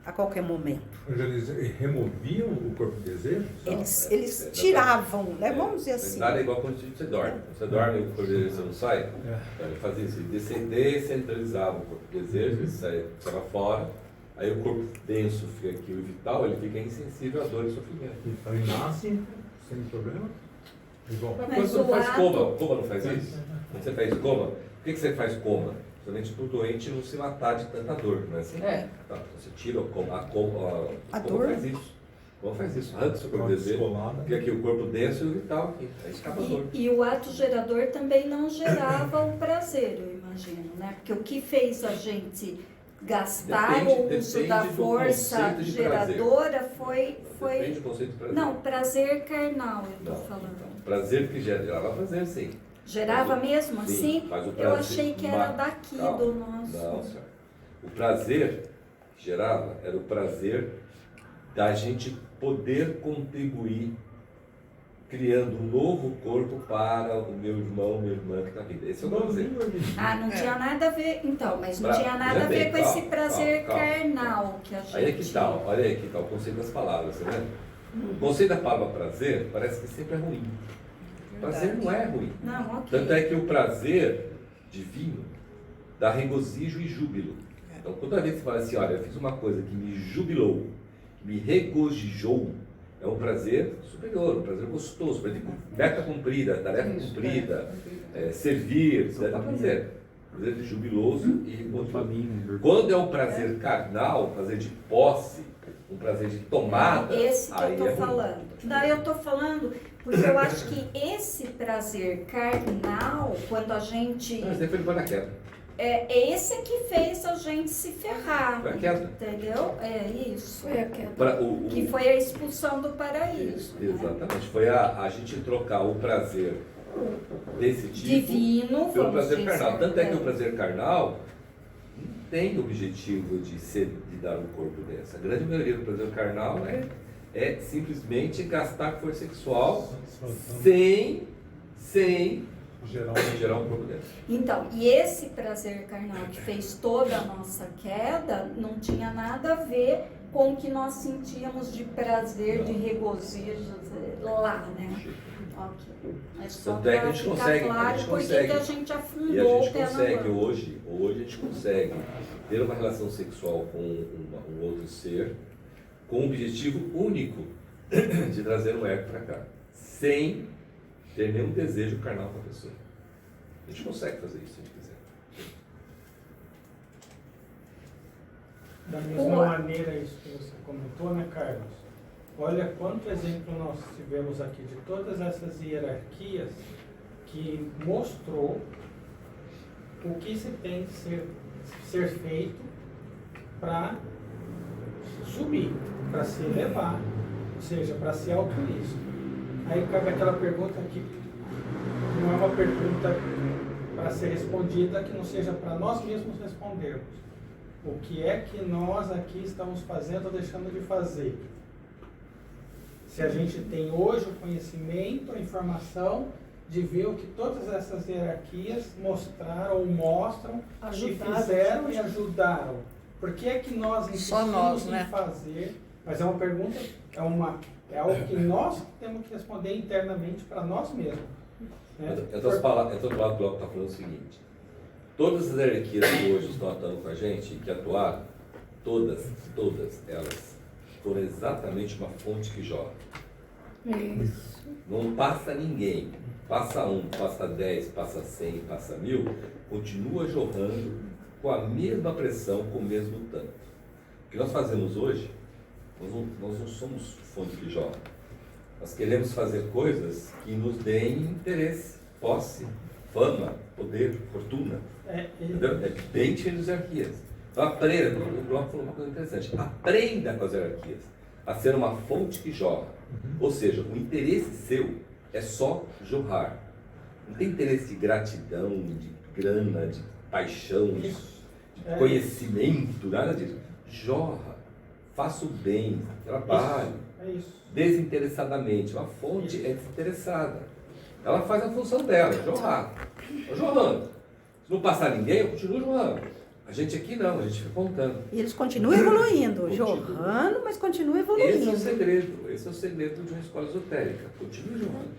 a qualquer momento. Eles removiam o corpo de desejo? Eles tiravam, né? Vamos dizer assim. Nada igual quando você dorme. Você dorme e o corpo de desejo não sai? Então ele fazia isso, ele descentralizava o corpo de desejo, ele saia fora. Aí o corpo denso fica aqui, o vital, ele fica insensível à dor e sofrimento. Então ele nasce sem problema? Igual. Quando você faz coma não faz isso? Quando você faz coma, por que você faz coma? Somente para o doente não se matar de tanta dor, não é assim? Tá, você tira o coma, a coma faz isso. Como faz isso? Arranca o seu corpo de desejo, fica aqui o corpo denso e o vital aqui. Aí escapa a dor. E o ato gerador também não gerava o prazer, eu imagino, né? Porque o que fez a gente gastar o uso da força geradora foi... Depende do conceito de prazer. Não, prazer carnal, eu estou falando. Não. Prazer que gerava prazer, sim. Gerava mesmo assim? Mas o prazer, eu achei que era daqui do nosso... Não, senhor. O prazer que gerava era o prazer da gente poder contribuir criando um novo corpo para o meu irmão, minha irmã que está vindo. Esse é o prazer. Ah, não tinha nada a ver, então, mas não tinha nada a ver com esse prazer carnal que a gente... Aí é que tá, olha aí que tá o conceito das palavras, tá vendo? O conceito da palavra prazer parece que sempre é ruim. Prazer não é ruim. Não, ok. Tanto é que o prazer divino dá regozijo e júbilo. Então, toda vez que você fala assim, olha, eu fiz uma coisa que me jubilou, que me regozijou, é um prazer superior, um prazer gostoso, meta cumprida, tarefa cumprida, servir, isso dá prazer. Prazer de jubiloso e regozijo. Quando é um prazer carnal, um prazer de posse, um prazer de tomada, esse que eu estou falando. Não, eu estou falando porque eu acho que esse prazer carnal, quando a gente... Não, esse foi para a queda. Esse que fez a gente se ferrar. Foi a queda. Entendeu? É isso. Foi a queda. Que foi a expulsão do paraíso. Exatamente. Foi a gente trocar o prazer desse tipo divino pelo prazer carnal. Tanto é que o prazer carnal não tem o objetivo de dar um corpo dessa. A grande maioria do prazer carnal é simplesmente gastar força sexual sem gerar um corpo dessa. Então, e esse prazer carnal que fez toda a nossa queda não tinha nada a ver com o que nós sentíamos de prazer, de regozijo lá, né? Ok. Mas só Tanto é que para ficar claro por que a gente afundou o pé na lama. Hoje a gente consegue ter uma relação sexual com um outro ser com o objetivo único de trazer um ego para cá, sem ter nenhum desejo carnal para a pessoa. A gente consegue fazer isso se a gente quiser. Da mesma maneira, isso que você comentou, né, Carlos? Olha quanto exemplo nós tivemos aqui de todas essas hierarquias que mostrou o que se tem que ser feito para subir, para se elevar, ou seja, para ser altruísta. Aí cabe aquela pergunta que não é uma pergunta para ser respondida que não seja para nós mesmos respondermos. O que é que nós aqui estamos fazendo ou deixando de fazer? Se a gente tem hoje o conhecimento, a informação de ver o que todas essas hierarquias mostraram ou mostram, e fizeram e ajudaram. Por que é que nós insistimos em fazer? Mas é uma pergunta, é algo que nós temos que responder internamente para nós mesmos. Né? Eu estou falando que o Glauco está falando o seguinte: todas as hierarquias que hoje estão atuando com a gente, que atuaram, todas elas foram exatamente uma fonte que jorra. Isso. Não passa ninguém. Passa 1, passa 10, passa 100, passa 1000, continua jorrando com a mesma pressão, com o mesmo tanto. O que nós fazemos hoje, nós não somos fonte que jorra. Nós queremos fazer coisas que nos deem interesse, posse, fama, poder, fortuna. Entendeu? É bem diferente das hierarquias. Então aprenda, o Glauco falou uma coisa interessante, aprenda com as hierarquias a ser uma fonte que jorra. Ou seja, o interesse seu é só jorrar. Não tem interesse de gratidão, de grana, de paixão, de conhecimento, nada disso. Jorra, faça o bem, trabalhe, desinteressadamente. Uma fonte é desinteressada. Ela faz a função dela, jorrar. Estou jorrando. Se não passar ninguém, eu continuo jorrando. A gente aqui não, a gente fica contando. E eles continuam evoluindo, jorrando, mas continuam evoluindo. Esse é o segredo de uma escola esotérica. Continue jorrando.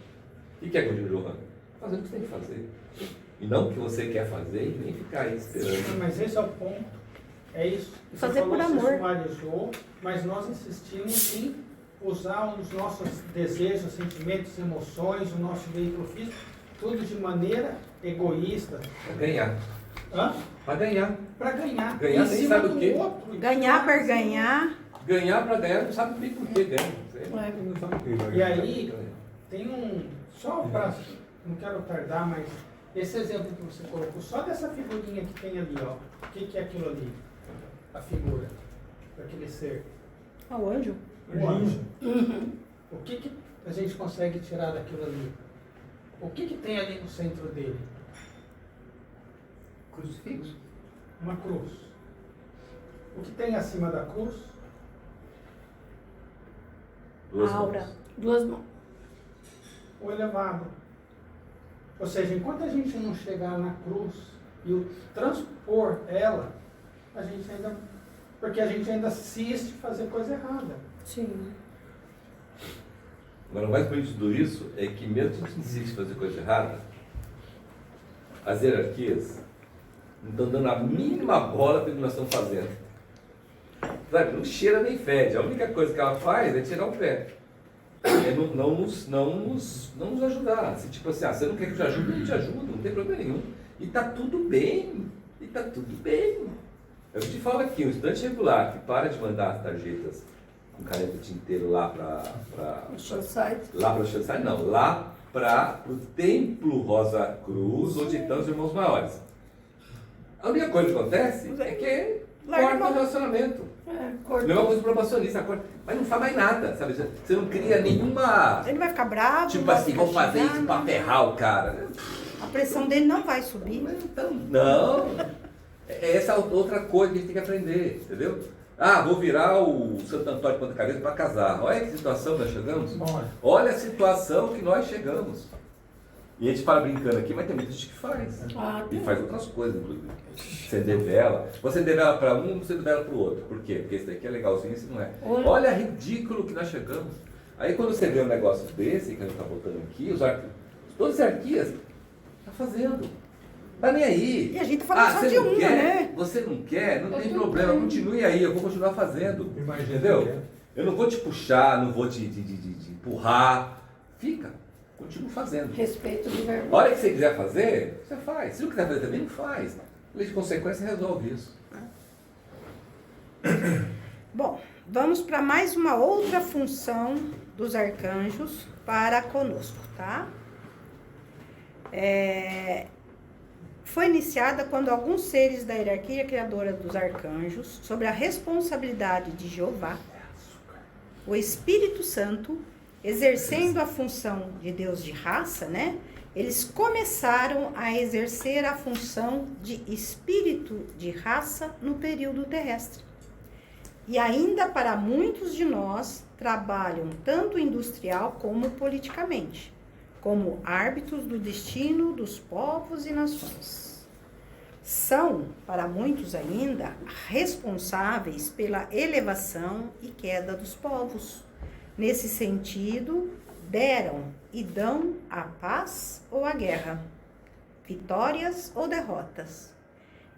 O que é continuar jorrando? Fazendo o que você tem que fazer. E não o que você quer fazer e nem ficar aí esperando. Mas esse é o ponto. É isso. Fazer por amor. Você sumarizou, mas nós insistimos em usar os nossos desejos, sentimentos, emoções, o nosso veículo físico, tudo de maneira egoísta. Para ganhar. Hã? Para ganhar. Para ganhar. Ganhar nem sabe o quê. Ganhar para ganhar. Ganhar para ganhar, não sabe nem por que ganha. E aí, tem só para, não quero tardar, mas esse exemplo que você colocou, só dessa figurinha que tem ali, ó. O que é aquilo ali? A figura daquele ser. O anjo. O anjo. O que a gente consegue tirar daquilo ali? O que tem ali no centro dele? Crucifixo. Uma cruz. O que tem acima da cruz? Duas mãos. O elevado. Ou seja, enquanto a gente não chegar na cruz e o transpor ela, a gente ainda... Porque a gente ainda assiste fazer coisa errada. Sim. Agora, o mais bonito de tudo isso é que mesmo que a gente insiste fazer coisa errada, as hierarquias não estão dando a mínima bola para o que nós estamos fazendo. Sabe? Não cheira nem fede. A única coisa que ela faz é tirar o pé. É não nos ajudar. Assim, tipo assim, você não quer que eu te ajude? Eu te ajudo, não tem problema nenhum. E está tudo bem. Eu te falo aqui, um estudante regular que para de mandar as tarjetas com caneta tinteiro lá para o Shansai, não, lá para o Templo Rosa Cruz, onde estão os irmãos maiores. A única coisa que acontece é que corta o relacionamento. Mesma coisa do probacionista, mas não faz mais nada, sabe? Você não cria nenhuma... Ele vai ficar bravo. Tipo assim, vamos fazer isso para ferrar o cara. A pressão dele não vai subir. Então, não. Essa é outra coisa que a gente tem que aprender, entendeu? Vou virar o Santo Antônio de Ponta Cabeça para casar. Olha que situação nós chegamos. Olha a situação que nós chegamos. E a gente fala brincando aqui, mas tem muita gente que faz. E faz outras coisas, inclusive. Acender vela. Você acender vela para um, você acender vela para o outro. Por quê? Porque esse daqui é legalzinho, esse não é. Olha ridículo que nós chegamos. Aí quando você vê um negócio desse, que a gente está botando aqui, todas as hierarquias estão fazendo. Tá nem aí. E a gente tá falando só de uma, né? Você não quer, não tem problema, continue aí, eu vou continuar fazendo. Entendeu? Eu não vou te puxar, não vou te empurrar. Fica, continua fazendo. Respeito de vergonha. A hora que você quiser fazer, você faz. Se não quiser fazer também, não faz. Lei de consequência resolve isso. Bom, vamos para mais uma outra função dos arcanjos para conosco, tá? Foi iniciada quando alguns seres da hierarquia criadora dos arcanjos, sob a responsabilidade de Jeová, o Espírito Santo, exercendo a função de Deus de raça, né? Eles começaram a exercer a função de espírito de raça no período terrestre. E ainda para muitos de nós trabalham tanto industrial como politicamente, como árbitros do destino dos povos e nações. São, para muitos ainda, responsáveis pela elevação e queda dos povos. Nesse sentido, deram e dão a paz ou a guerra, vitórias ou derrotas.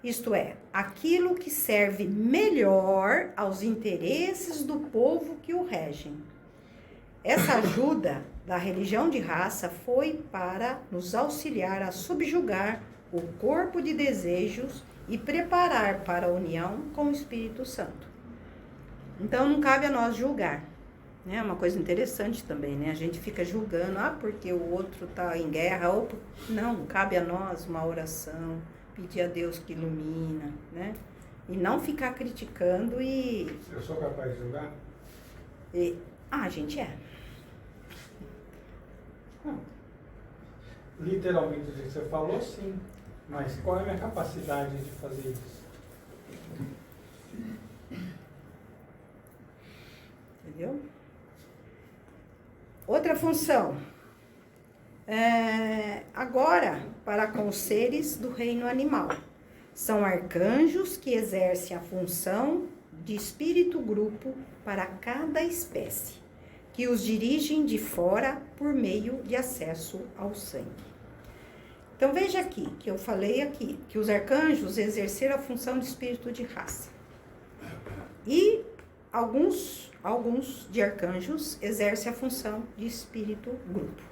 Isto é, aquilo que serve melhor aos interesses do povo que o regem. Essa ajuda da religião de raça foi para nos auxiliar a subjugar o corpo de desejos e preparar para a união com o Espírito Santo. Então não cabe a nós julgar. É uma coisa interessante também, né? A gente fica julgando, porque o outro está em guerra. Não, cabe a nós uma oração, pedir a Deus que ilumina, né? E não ficar criticando e... Eu sou capaz de julgar? A gente é. Literalmente, o que você falou, sim. Mas qual é a minha capacidade de fazer isso? Entendeu? Outra função. Agora, para com os seres do reino animal. São arcanjos que exercem a função de espírito-grupo para cada espécie, que os dirigem de fora por meio de acesso ao sangue. Então, veja aqui, que eu falei aqui, que os arcanjos exerceram a função de espírito de raça. E alguns de arcanjos exercem a função de espírito-grupo.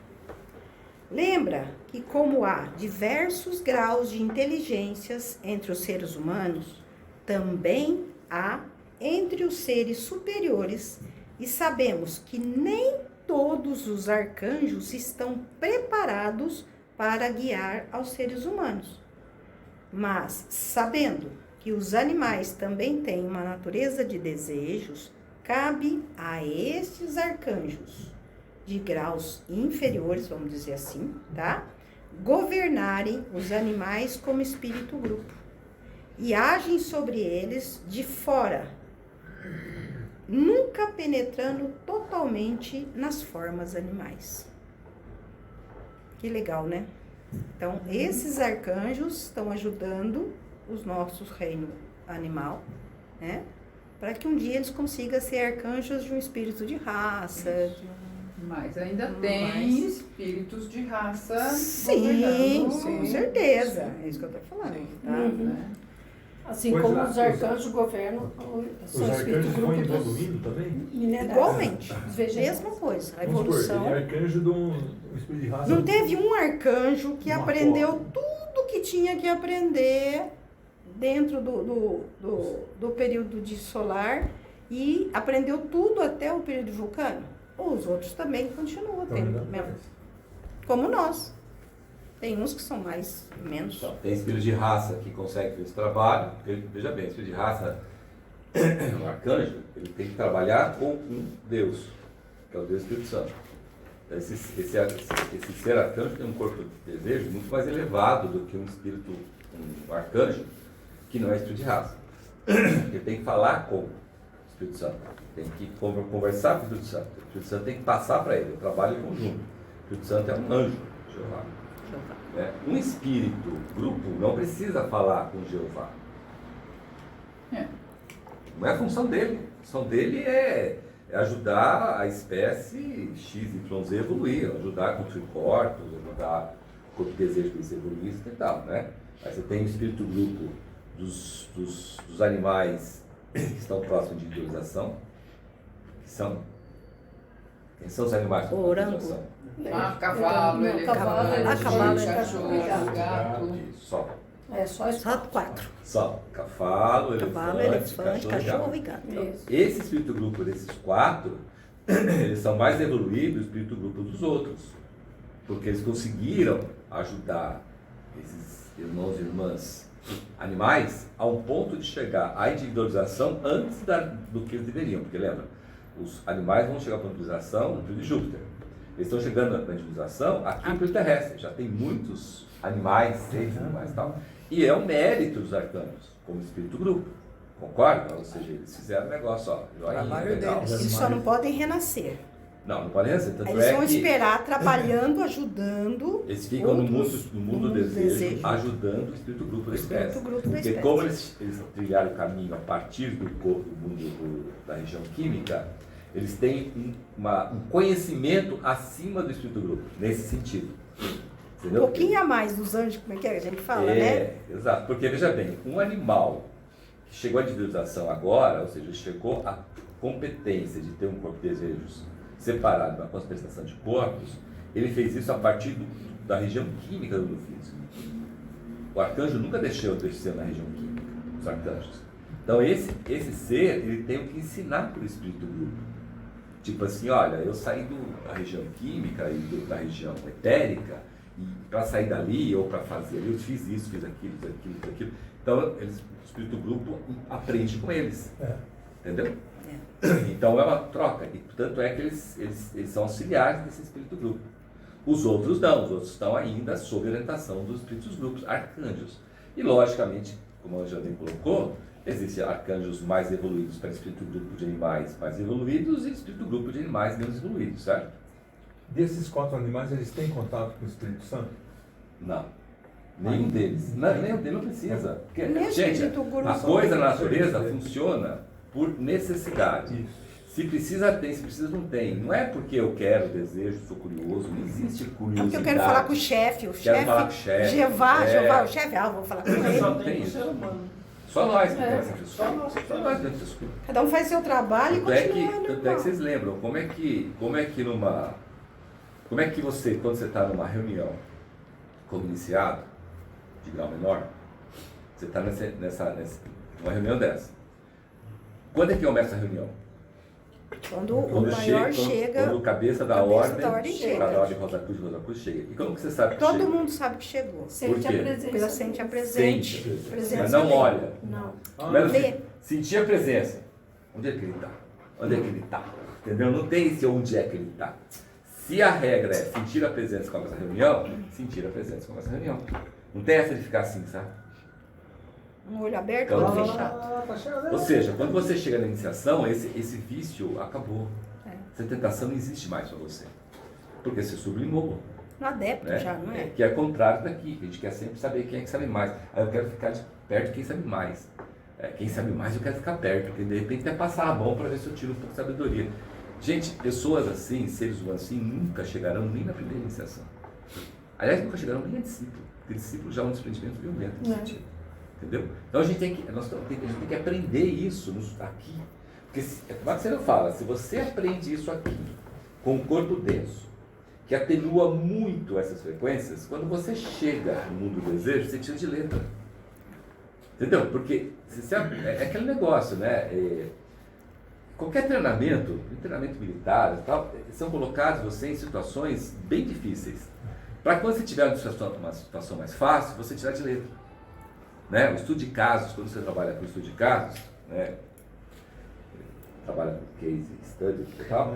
Lembra que como há diversos graus de inteligências entre os seres humanos, também há entre os seres superiores, e sabemos que nem todos os arcanjos estão preparados para guiar aos seres humanos. Mas, sabendo que os animais também têm uma natureza de desejos, cabe a estes arcanjos de graus inferiores, vamos dizer assim, tá? Governarem os animais como espírito-grupo e agem sobre eles de fora, nunca penetrando totalmente nas formas animais. Que legal, né? Então, esses arcanjos estão ajudando os nossos reinos animal, né? Para que um dia eles consigam ser arcanjos de um espírito de raça. Mas ainda tem espíritos de raça. Sim, com certeza. É isso que eu estou falando. Tá? Assim como os arcanjos governam, os arcanjos vão evoluindo também? Igualmente. Mesma coisa. A evolução. Ele é arcanjo de um espírito de raça. Não teve um arcanjo que aprendeu tudo que tinha que aprender dentro do período de solar e aprendeu tudo até o período vulcano. Os outros também continuam tendo mesmo. Como nós. Tem uns que são mais, menos. Então, tem espírito de raça que consegue fazer esse trabalho. Veja bem, espírito de raça, o arcanjo, ele tem que trabalhar com um Deus, que é o Deus Espírito Santo. Então, esse ser arcanjo tem um corpo de desejo muito mais elevado do que um espírito, um arcanjo, que não é espírito de raça. Ele tem que falar com o Espírito Santo, tem que conversar com o Espírito Santo. O Espírito Santo tem que passar para ele, o trabalho em conjunto. O Espírito Santo é um anjo, Jeová. Um espírito, grupo, não precisa falar com Jeová. Não é a função dele. A função dele é ajudar a espécie XYZ a evoluir, ajudar a construir corpos, ajudar o corpo de desejo para eles evoluir e tal, né? Aí você tem o espírito grupo dos animais que estão próximos de individualização, que são... Quem são os animais com individualização? Cavalo, elefante, cachorro, gato. Só. Só 4. Só. Cavalo, elefante, cachorro e gato. Esse espírito grupo desses 4, eles são mais evoluídos do espírito grupo dos outros. Porque eles conseguiram ajudar esses irmãos e irmãs animais a um ponto de chegar à individualização antes do que eles deveriam. Porque lembra, Os animais vão chegar à planificação no período de Júpiter. Eles estão chegando na planificação aqui no período terrestre. Já tem muitos animais, seres, animais e tal. E é um mérito dos arcanos, como espírito grupo. Concorda? Ou seja, eles fizeram o negócio, ó. Trabalho deles. Eles só não podem renascer. Não podem renascer. Tanto eles vão esperar, trabalhando, ajudando. Eles ficam no mundo do desejo, ajudando o espírito grupo da espécie. Porque como eles trilharam o caminho a partir do mundo da região química, eles têm um conhecimento acima do espírito grupo, nesse sentido. Entendeu? Um pouquinho a mais dos anjos, como é que a gente fala, né? Exato. Porque, veja bem, um animal que chegou à individualização agora, ou seja, chegou à competência de ter um corpo de desejos separado da concentração de corpos, ele fez isso a partir da região química do mundo físico. O arcanjo nunca deixou de ser na região química, os arcanjos. Então esse ser, ele tem o que ensinar para o espírito grupo. Tipo assim, olha, eu saí da região química e da região etérica, e para sair dali ou para fazer ali, eu fiz isso, fiz aquilo, fiz aquilo, fiz aquilo. Então o espírito grupo aprende com eles. Entendeu? Então é uma troca, e portanto é que eles são auxiliares desse espírito grupo. Os outros não, os outros estão ainda sob orientação dos espíritos grupos, arcanjos. E logicamente, como a Jane colocou, existem arcanjos mais evoluídos para espírito grupo de animais mais evoluídos e espírito grupo de animais menos evoluídos, certo? Desses 4 animais, eles têm contato com o Espírito Santo? Não. Nenhum deles. Nenhum deles não precisa. Porque, gente, a coisa na natureza funciona por necessidade. Isso. Se precisa, tem. Se precisa, não tem. Não é porque eu quero, desejo, sou curioso. Não existe curiosidade. É porque eu quero falar com o chefe. Quero falar com o chefe. Jeová, o chefe, vou falar com ele. Só tem o ser humano. Só nós que temos essa pessoa. Só nós temos essa pessoa. Cada um faz seu trabalho e continua. Tanto é que vocês lembram, como é que você, quando você está numa reunião como iniciado, de grau menor, você está numa reunião dessa. Quando é que começa a reunião? Quando o maior chega. Quando o cabeça da ordem chega. Da ordem Rosa Cruz chega. E como que você sabe que todo chega? Todo mundo sabe que chegou. Sente a presença. Sente a presença. Mas não olha. Não. Sentir a presença. Onde é que ele está? Onde é que ele está? Entendeu? Não tem esse onde é que ele está. Se a regra é sentir a presença com essa reunião, sentir a presença com essa reunião. Não tem essa de ficar assim, sabe? Um olho aberto e outro fechado. Ou seja, quando você chega na iniciação, esse vício acabou. Essa tentação não existe mais para você. Porque você sublimou. No adepto já, não é? Que é contrário daqui, que a gente quer sempre saber quem é que sabe mais. Aí eu quero ficar perto de quem sabe mais. Quem sabe mais eu quero ficar perto, porque de repente até passar a mão para ver se eu tiro um pouco de sabedoria. Gente, pessoas assim, seres humanos assim, nunca chegarão nem na primeira iniciação. Aliás, nunca chegarão nem a discípulo. Porque discípulo já é um desprendimento violento nesse sentido. Entendeu? Então a gente tem que aprender isso aqui. Porque, como você fala, se você aprende isso aqui, com um corpo denso, que atenua muito essas frequências, quando você chega no mundo do desejo, você tira de letra. Entendeu? Porque é aquele negócio, né? Qualquer treinamento militar e tal, são colocados você em situações bem difíceis. Para quando você tiver uma situação mais fácil, você tirar de letra. Né? O estudo de casos, quando você trabalha com estudo de casos, né? Trabalha com case study e tal,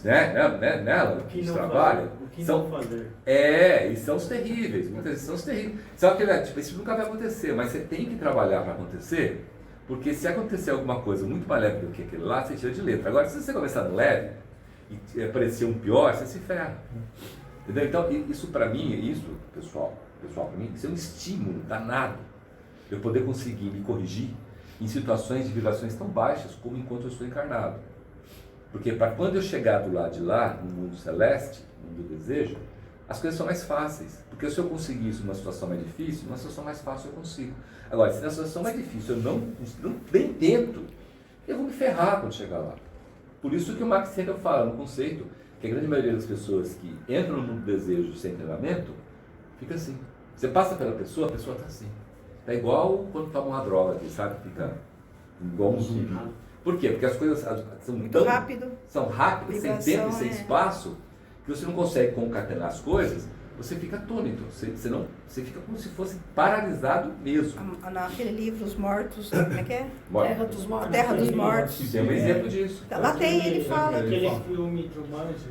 nela, o que trabalha. O que não fazer. E são os terríveis, muitas vezes são os terríveis. Só que isso nunca vai acontecer, mas você tem que trabalhar para acontecer, porque se acontecer alguma coisa muito mais leve do que aquele lá, você tira de letra. Agora, se você começar no leve e aparecer um pior, você se ferra. Entendeu? Então, isso para mim, pessoal, para mim, isso é um estímulo danado. Eu poder conseguir me corrigir em situações de vibrações tão baixas como enquanto eu estou encarnado. Porque para quando eu chegar do lado de lá, no mundo celeste, no mundo do desejo, as coisas são mais fáceis. Porque se eu conseguir isso numa situação mais difícil, numa situação mais fácil eu consigo. Agora, se na situação mais difícil eu nem tento, eu vou me ferrar quando chegar lá. Por isso que o Max Sendel fala no conceito que a grande maioria das pessoas que entram no mundo do desejo sem treinamento, fica assim. Você passa pela pessoa, a pessoa está assim. É igual quando toma uma droga, sabe? Fica igual um zumbi. Por quê? Porque as coisas são muito rápido. São rápidas, sem tempo e sem espaço, que você não consegue concatenar as coisas. você fica atônito, você fica como se fosse paralisado mesmo. Naquele livro, Os Mortos, como é que é? Terra dos Mortos. Terra dos Mortos. Tem um exemplo disso. Lá tem, ele fala. Aquele filme de Jumanji.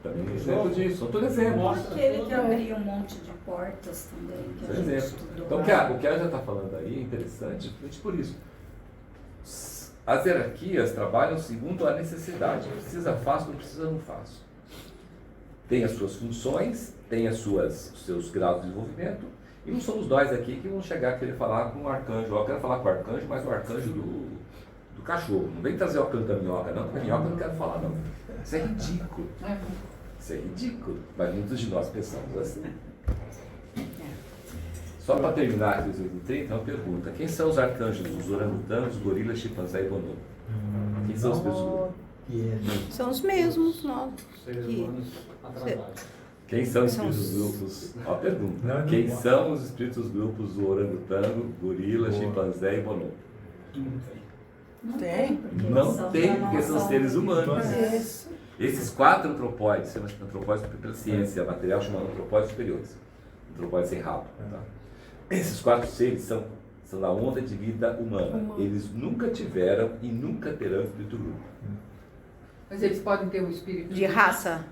Também um exemplo disso, são todos exemplos. Aquele que abria um monte de portas também. Que Por a gente exemplo. estudou. Então, o que ela já está falando aí é interessante, justamente por isso. As hierarquias trabalham segundo a necessidade. Precisa, faço, não precisa, não faço. Tem as suas funções, tem os seus graus de desenvolvimento, e não somos nós aqui que vamos chegar a querer falar com o arcanjo. Eu quero falar com o arcanjo, mas o arcanjo do cachorro. Não vem trazer o arcanjo da minhoca, não, porque a minhoca eu não quero falar, não. Isso é ridículo. Isso é ridículo, mas muitos de nós pensamos assim. Só para terminar aqui os 30, uma pergunta. Quem são os arcanjos, os orangotangos, gorilas, chimpanzé e bonobo? Quem são os pessoas? São os mesmos, nós. Seres humanos atrasados. Quem são os espíritos grupos? Ó, pergunta. Quem são os espíritos grupos do orangotango, gorila, chimpanzé e bonobo? Não tem. Não tem, porque são seres humanos. Esses 4 antropóides, chama-se antropóides pela ciência material, chamado antropóides superiores. Antropóides sem rabo. Tá? Esses 4 seres são da onda de vida humana. Eles nunca tiveram e nunca terão espírito grupo. Mas eles podem ter um espírito de raça?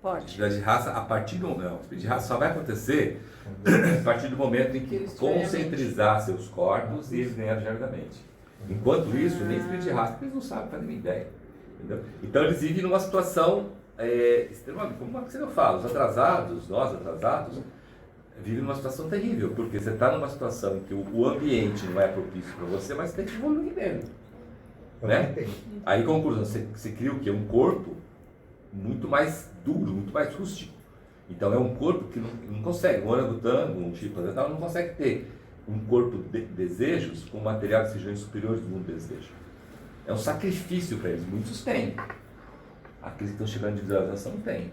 Pode. De raça, a partir do momento. Não, o espírito de raça só vai acontecer a partir do momento em que eles concentrizar seus corpos e eles ganharem geradamente. Enquanto isso, nem espírito de raça, porque eles não sabem, fazem nem ideia. Entendeu? Então eles vivem numa situação extremamente, como eu falo, os atrasados, nós atrasados, vivem numa situação terrível, porque você está numa situação em que o ambiente não é propício para você, mas você tem que evoluir nele. Né? Aí, conclusão, você cria o quê? Um corpo muito mais duro, muito mais rústico. Então é um corpo que não consegue, um orangotango, um chimpanzé, não consegue ter um corpo de desejos com material que sejam superiores do mundo do desejo. É um sacrifício para eles, muitos têm. Aqueles que estão chegando de visualização têm.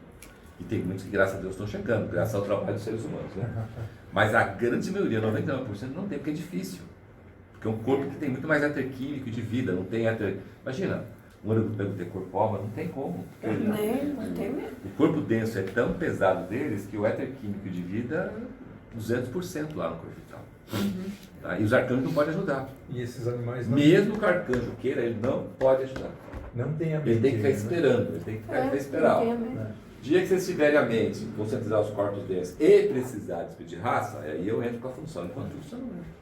E tem muitos que, graças a Deus, estão chegando, graças ao trabalho dos seres humanos. Né? Mas a grande maioria, 99%, não tem, porque é difícil. Porque é um corpo que tem muito mais éter químico de vida, não tem éter... Imagina, um orangotango ter corpo alma, não tem como. Não tem mesmo. O corpo denso é tão pesado deles que o éter químico de vida é 200% lá no corpo vital. Tá? E os arcanjos não podem ajudar. E esses animais não... Mesmo que o arcanjo queira, ele não pode ajudar. Não tem a mente. Ele tem que ficar esperando, ele tem que ficar esperar. Dia que vocês tiverem a mente, concentrar os corpos densos e precisar de espírito de raça, aí eu entro com a função. Enquanto isso, eu não entro.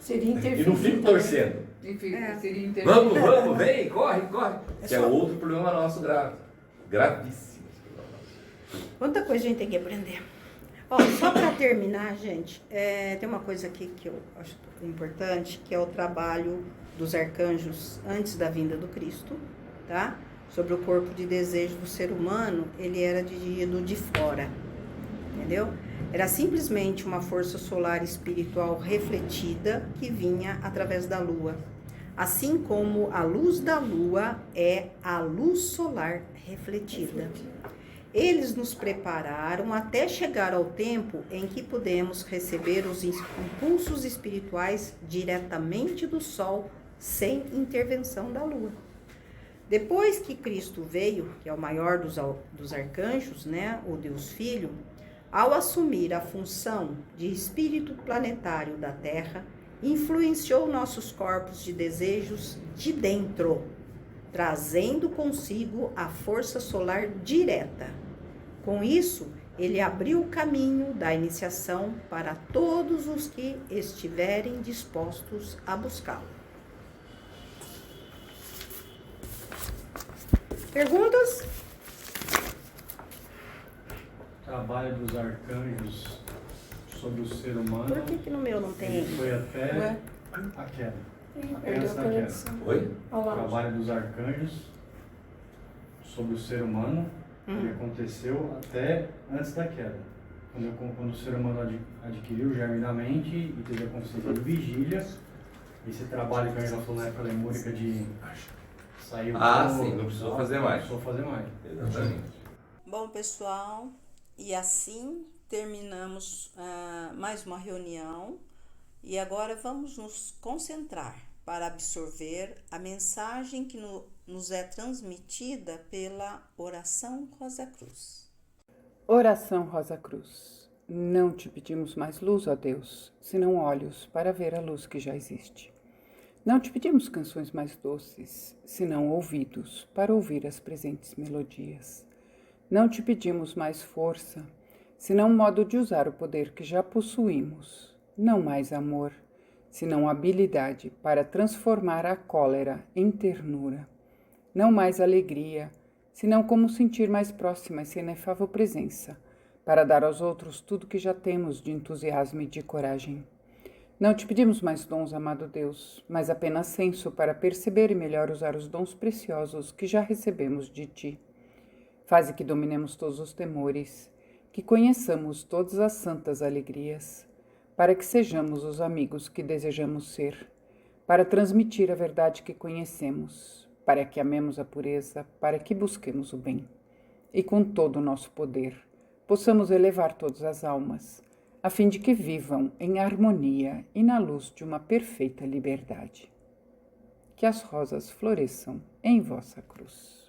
Seria interferir. E não fico torcendo. Seria interferir. Vamos, vem, corre. Que é outro problema nosso grave. Gravíssimo. Quanta coisa a gente tem que aprender. Só para terminar, gente, tem uma coisa aqui que eu acho importante, que é o trabalho dos arcanjos antes da vinda do Cristo, tá? Sobre o corpo de desejo do ser humano, ele era dirigido de fora, entendeu? Era simplesmente uma força solar espiritual refletida que vinha através da lua. Assim como a luz da lua é a luz solar refletida. Eles nos prepararam até chegar ao tempo em que podemos receber os impulsos espirituais diretamente do Sol, sem intervenção da Lua. Depois que Cristo veio, que é o maior dos arcanjos, né, o Deus Filho, ao assumir a função de espírito planetário da Terra, influenciou nossos corpos de desejos de dentro, trazendo consigo a força solar direta. Com isso, ele abriu o caminho da iniciação para todos os que estiverem dispostos a buscá-lo. Perguntas? Trabalho dos arcanjos sobre o ser humano. Por que no meu não tem? Ele foi até a queda. Até antes da queda. Oi? O trabalho dos arcanjos sobre o ser humano, ele aconteceu até antes da queda. Quando o ser humano adquiriu o germe da mente e teve a consciência de vigília, esse trabalho que a gente já falou na época lemúrica de sair do sim, não precisou fazer mais. Não precisou fazer mais. Exatamente. Bom, pessoal, e assim terminamos mais uma reunião e agora vamos nos concentrar para absorver a mensagem que nos é transmitida pela oração Rosa Cruz. Oração Rosa Cruz. Não te pedimos mais luz, ó Deus, senão olhos para ver a luz que já existe. Não te pedimos canções mais doces, senão ouvidos para ouvir as presentes melodias. Não te pedimos mais força, senão modo de usar o poder que já possuímos. Não mais amor, senão habilidade para transformar a cólera em ternura. Não mais alegria, senão como sentir mais próxima essa inefável presença, para dar aos outros tudo que já temos de entusiasmo e de coragem. Não te pedimos mais dons, amado Deus, mas apenas senso para perceber e melhor usar os dons preciosos que já recebemos de Ti. Faze que dominemos todos os temores, que conheçamos todas as santas alegrias, para que sejamos os amigos que desejamos ser, para transmitir a verdade que conhecemos, para que amemos a pureza, para que busquemos o bem. E com todo o nosso poder, possamos elevar todas as almas, a fim de que vivam em harmonia e na luz de uma perfeita liberdade. Que as rosas floresçam em vossa cruz.